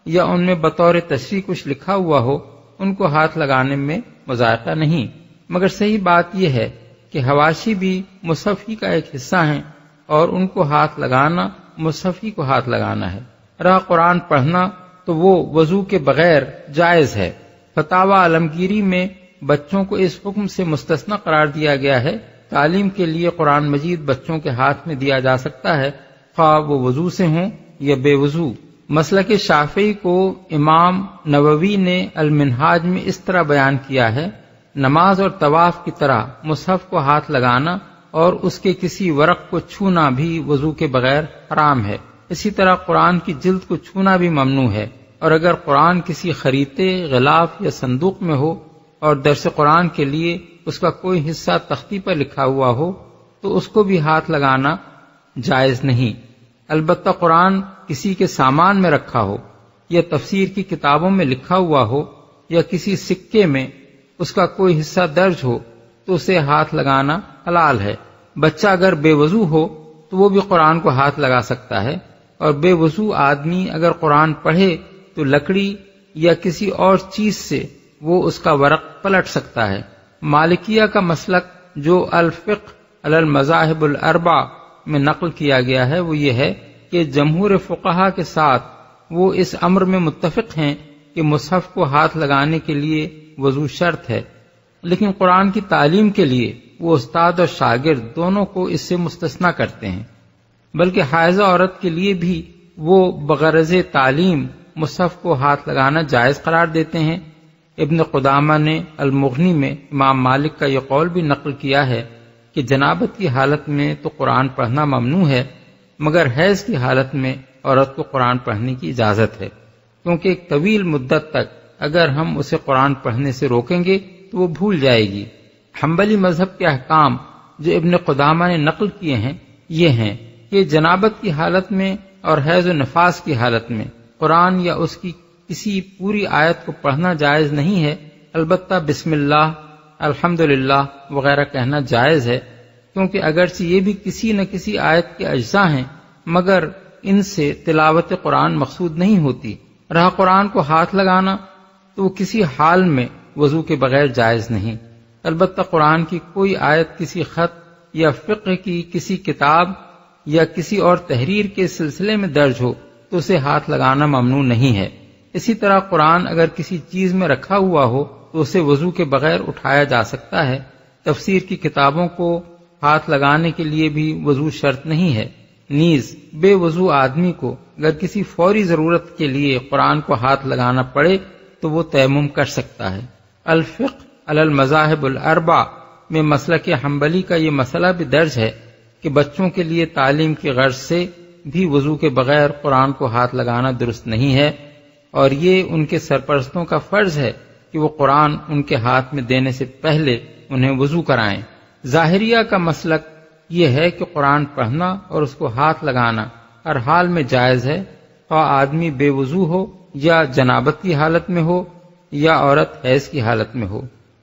یا ان میں بطور تشریح کچھ لکھا ہوا ہو، ان کو ہاتھ لگانے میں مذائقہ نہیں، مگر صحیح بات یہ ہے کہ حواشی بھی مصحف ہی کا ایک حصہ ہیں اور ان کو ہاتھ لگانا مصحف ہی کو ہاتھ لگانا ہے۔ رہا قرآن پڑھنا تو وہ وضو کے بغیر جائز ہے۔ فتاوی عالمگیری میں بچوں کو اس حکم سے مستثنی قرار دیا گیا ہے۔ تعلیم کے لیے قرآن مجید بچوں کے ہاتھ میں دیا جا سکتا ہے، خواہ وہ وضو سے ہوں یا بے وضو۔ مسلک شافعی کو امام نووی نے المنہاج میں اس طرح بیان کیا ہے: نماز اور طواف کی طرح مصحف کو ہاتھ لگانا اور اس کے کسی ورق کو چھونا بھی وضو کے بغیر حرام ہے۔ اسی طرح قرآن کی جلد کو چھونا بھی ممنوع ہے، اور اگر قرآن کسی خریطے، غلاف یا صندوق میں ہو اور درس قرآن کے لیے اس کا کوئی حصہ تختی پر لکھا ہوا ہو تو اس کو بھی ہاتھ لگانا جائز نہیں، البتہ قرآن کسی کے سامان میں رکھا ہو یا تفسیر کی کتابوں میں لکھا ہوا ہو یا کسی سکے میں اس کا کوئی حصہ درج ہو تو اسے ہاتھ لگانا حلال ہے۔ بچہ اگر بے وضو ہو تو وہ بھی قرآن کو ہاتھ لگا سکتا ہے، اور بے وضو آدمی اگر قرآن پڑھے تو لکڑی یا کسی اور چیز سے وہ اس کا ورق پلٹ سکتا ہے۔ مالکیہ کا مسلک جو الفقہ علی المذاہب الاربع میں نقل کیا گیا ہے وہ یہ ہے کہ جمہور فقہا کے ساتھ وہ اس امر میں متفق ہیں کہ مصحف کو ہاتھ لگانے کے لیے وضو شرط ہے، لیکن قرآن کی تعلیم کے لیے وہ استاد اور شاگرد دونوں کو اس سے مستثنی کرتے ہیں، بلکہ حائضہ عورت کے لیے بھی وہ بغرض تعلیم مصحف کو ہاتھ لگانا جائز قرار دیتے ہیں۔ ابن قدامہ نے المغنی میں امام مالک کا یہ قول بھی نقل کیا ہے کہ جنابت کی حالت میں تو قرآن پڑھنا ممنوع ہے، مگر حیض کی حالت میں عورت کو قرآن پڑھنے کی اجازت ہے، کیونکہ ایک طویل مدت تک اگر ہم اسے قرآن پڑھنے سے روکیں گے تو وہ بھول جائے گی۔ حنبلی مذہب کے احکام جو ابن قدامہ نے نقل کیے ہیں یہ ہیں کہ جنابت کی حالت میں اور حیض و نفاس کی حالت میں قرآن یا اس کی کسی پوری آیت کو پڑھنا جائز نہیں ہے، البتہ بسم اللہ، الحمدللہ وغیرہ کہنا جائز ہے، کیونکہ اگرچہ یہ بھی کسی نہ کسی آیت کے اجزاء ہیں مگر ان سے تلاوت قرآن مقصود نہیں ہوتی۔ رہا قرآن کو ہاتھ لگانا تو وہ کسی حال میں وضو کے بغیر جائز نہیں، البتہ قرآن کی کوئی آیت کسی خط یا فقہ کی کسی کتاب یا کسی اور تحریر کے سلسلے میں درج ہو تو اسے ہاتھ لگانا ممنوع نہیں ہے۔ اسی طرح قرآن اگر کسی چیز میں رکھا ہوا ہو تو اسے وضو کے بغیر اٹھایا جا سکتا ہے۔ تفسیر کی کتابوں کو ہاتھ لگانے کے لیے بھی وضو شرط نہیں ہے۔ نیز بے وضو آدمی کو اگر کسی فوری ضرورت کے لیے قرآن کو ہاتھ لگانا پڑے تو وہ تیمم کر سکتا ہے۔ الفقہ علی المذاہب الاربع میں مسلک حنبلی کا یہ مسئلہ بھی درج ہے کہ بچوں کے لیے تعلیم کی غرض سے بھی وضو کے بغیر قرآن کو ہاتھ لگانا درست نہیں ہے، اور یہ ان کے سرپرستوں کا فرض ہے کہ وہ قرآن ان کے ہاتھ میں دینے سے پہلے انہیں وضو کرائیں۔ ظاہریہ کا مسلک یہ ہے کہ قرآن پڑھنا اور اس کو ہاتھ لگانا ہر حال میں جائز ہے، خواہ آدمی بے وضو ہو یا جنابت کی حالت میں ہو یا عورت حیض کی حالت میں ہو۔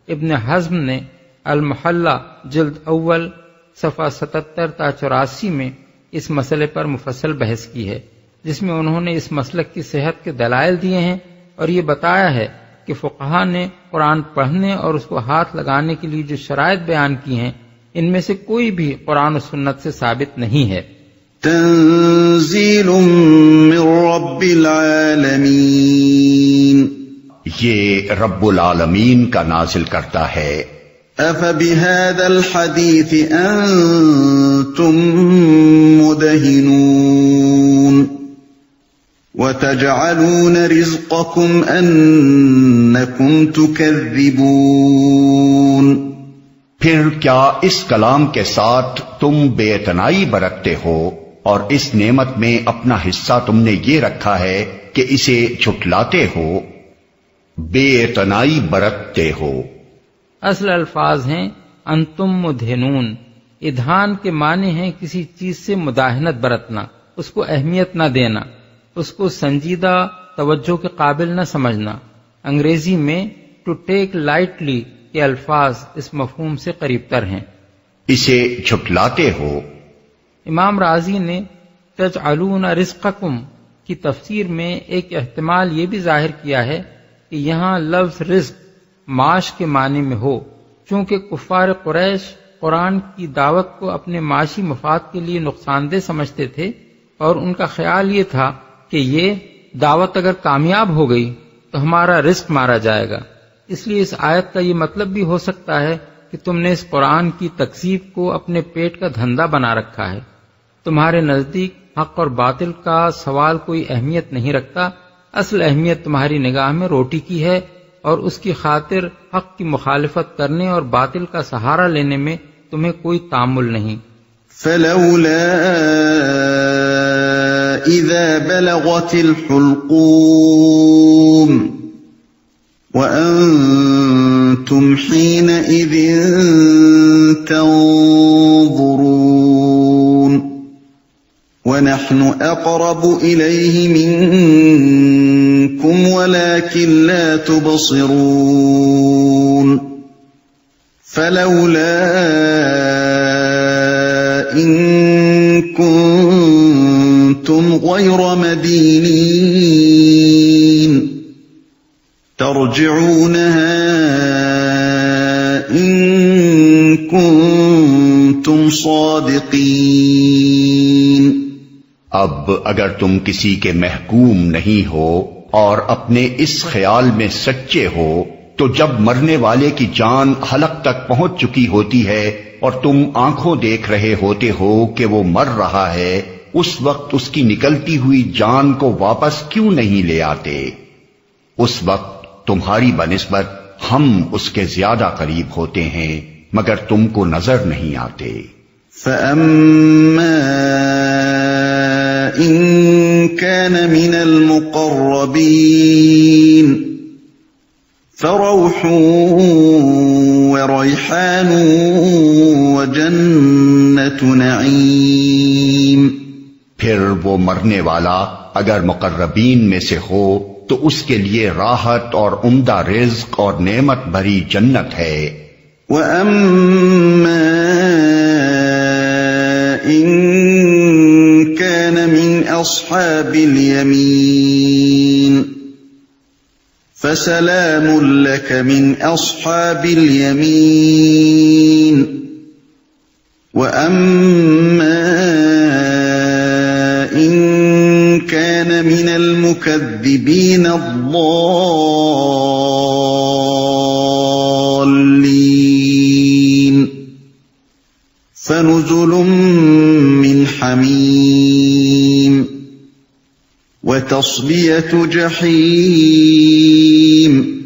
ابن حزم نے المحلہ جلد اول صفحہ 77 تا 84 میں اس مسئلے پر مفصل بحث کی ہے، جس میں انہوں نے اس مسلک کی صحت کے دلائل دیے ہیں اور یہ بتایا ہے کہ فقہا نے قرآن پڑھنے اور اس کو ہاتھ لگانے کے لیے جو شرائط بیان کی ہیں ان میں سے کوئی بھی قرآن و سنت سے ثابت نہیں ہے۔ تنزیل من رب العالمین، یہ رب العالمین کا نازل کرتا ہے۔ افبہذا الحدیث انتم مدہنون وتجعلون رزقکم انکم تکذبون، پھر کیا اس کلام کے ساتھ تم بے اعتنائی برتتے ہو اور اس نعمت میں اپنا حصہ تم نے یہ رکھا ہے کہ اسے جھٹلاتے ہو؟ بے اعتنائی برتتے ہو۔ اصل الفاظ ہیں انتم مدہنون۔ ادھان کے معنی ہیں کسی چیز سے مداہنت برتنا، اس کو اہمیت نہ دینا، اس کو سنجیدہ توجہ کے قابل نہ سمجھنا۔ انگریزی میں ٹو ٹیک لائٹلی کے الفاظ اس مفہوم سے قریب تر ہیں۔ اسے جھٹلاتے ہو۔ امام رازی نے تجعلون رزقکم کی تفسیر میں ایک احتمال یہ بھی ظاہر کیا ہے کہ یہاں لفظ رزق معاش کے معنی میں ہو، چونکہ کفار قریش قرآن کی دعوت کو اپنے معاشی مفاد کے لیے نقصان دہ سمجھتے تھے، اور ان کا خیال یہ تھا کہ یہ دعوت اگر کامیاب ہو گئی تو ہمارا رزق مارا جائے گا۔ اس لیے اس آیت کا یہ مطلب بھی ہو سکتا ہے کہ تم نے اس قرآن کی تکذیب کو اپنے پیٹ کا دھندا بنا رکھا ہے۔ تمہارے نزدیک حق اور باطل کا سوال کوئی اہمیت نہیں رکھتا، اصل اہمیت تمہاری نگاہ میں روٹی کی ہے، اور اس کی خاطر حق کی مخالفت کرنے اور باطل کا سہارا لینے میں تمہیں کوئی تامل نہیں۔ فلولا اذا بلغت الحلقوم وانتم حينئذ تنظرون ونحن اقرب اليه منكم ولكن لا تبصرون فلولا ان كنتم غير مدينين ترجعونها ان كنتم صادقين۔ اب اگر تم کسی کے محکوم نہیں ہو اور اپنے اس خیال میں سچے ہو تو جب مرنے والے کی جان حلق تک پہنچ چکی ہوتی ہے اور تم آنکھوں دیکھ رہے ہوتے ہو کہ وہ مر رہا ہے، اس وقت اس کی نکلتی ہوئی جان کو واپس کیوں نہیں لے آتے؟ اس وقت تمہاری بنسبت ہم اس کے زیادہ قریب ہوتے ہیں مگر تم کو نظر نہیں آتے۔ فَأَمَّا إِن كَانَ مِنَ الْمُقَرَّبِينَ فَرَوْحٌ وَرَيْحَانٌ وَجَنَّةُ نَعِيمٍ۔ پھر وہ مرنے والا اگر مقربین میں سے ہو تو اس کے لیے راحت اور عمدہ رزق اور نعمت بھری جنت ہے۔ وَأَمَّا إِن كَانَ مِنْ أَصْحَابِ الْيَمِينِ فَسَلَامٌ لَكَ مِنْ أَصْحَابِ الْيَمِينِ وَأَمَّا إِن كَانَ مِنَ الْمُكَذِّبِينَ الضَّالِّينَ فَنُزُلٌ مِّنْ حَمِيمٍ وَتَصْلِيَةُ جَحِيمٍ۔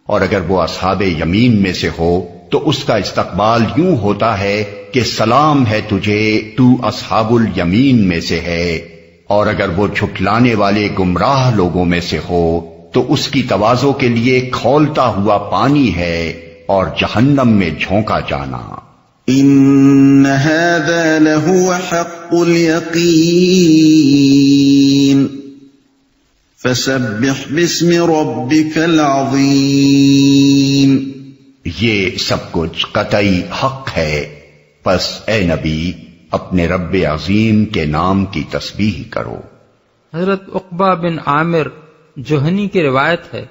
اور اگر وہ اصحاب یمین میں سے ہو تو اس کا استقبال یوں ہوتا ہے کہ سلام ہے تجھے، تو اصحاب الیمین میں سے ہے۔ اور اگر وہ جھٹلانے والے گمراہ لوگوں میں سے ہو تو اس کی تواضع کے لیے کھولتا ہوا پانی ہے اور جہنم میں جھونکا جانا۔ ان هذا لهو حق اليقين فسبح باسم ربك العظيم۔ یہ سب کچھ قطعی حق ہے، پس اے نبی اپنے رب عظیم کے نام کی تسبیح کرو۔ حضرت عقبہ بن عامر جوہنی کی روایت ہے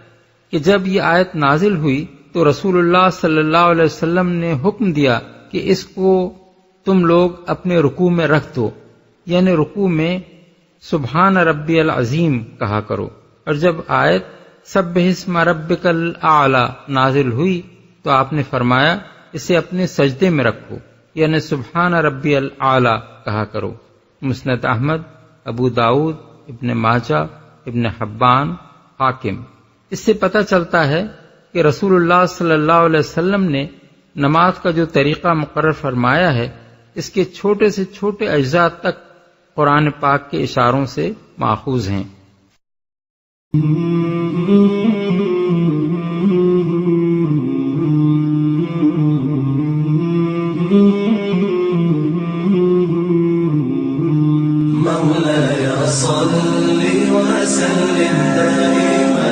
کہ جب یہ آیت نازل ہوئی تو رسول اللہ صلی اللہ علیہ وسلم نے حکم دیا کہ اس کو تم لوگ اپنے رکوع میں رکھ دو، یعنی رکوع میں سبحان ربی العظیم کہا کرو۔ اور جب آیت سبح اسم ربک الاعلی نازل ہوئی تو آپ نے فرمایا اسے اپنے سجدے میں رکھو، یعنی سبحان ربی الاعلی کہا کرو۔ مسند احمد، ابو داؤد، ابن ماجہ، ابن حبان، حاکم۔ اس سے پتہ چلتا ہے کہ رسول اللہ صلی اللہ علیہ وسلم نے نماز کا جو طریقہ مقرر فرمایا ہے اس کے چھوٹے سے چھوٹے اجزاء تک قرآن پاک کے اشاروں سے ماخوذ ہیں۔ مولاي صل وسلم دائما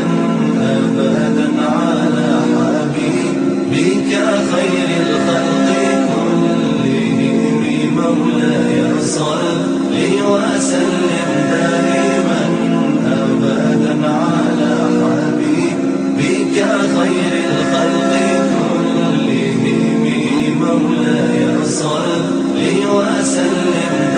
أبدا على حبيبك خير الخلق كلهم مولاي صل وسلم دائما أبدا على حبيبك خير الخلق كلهم مولاي صل وسلم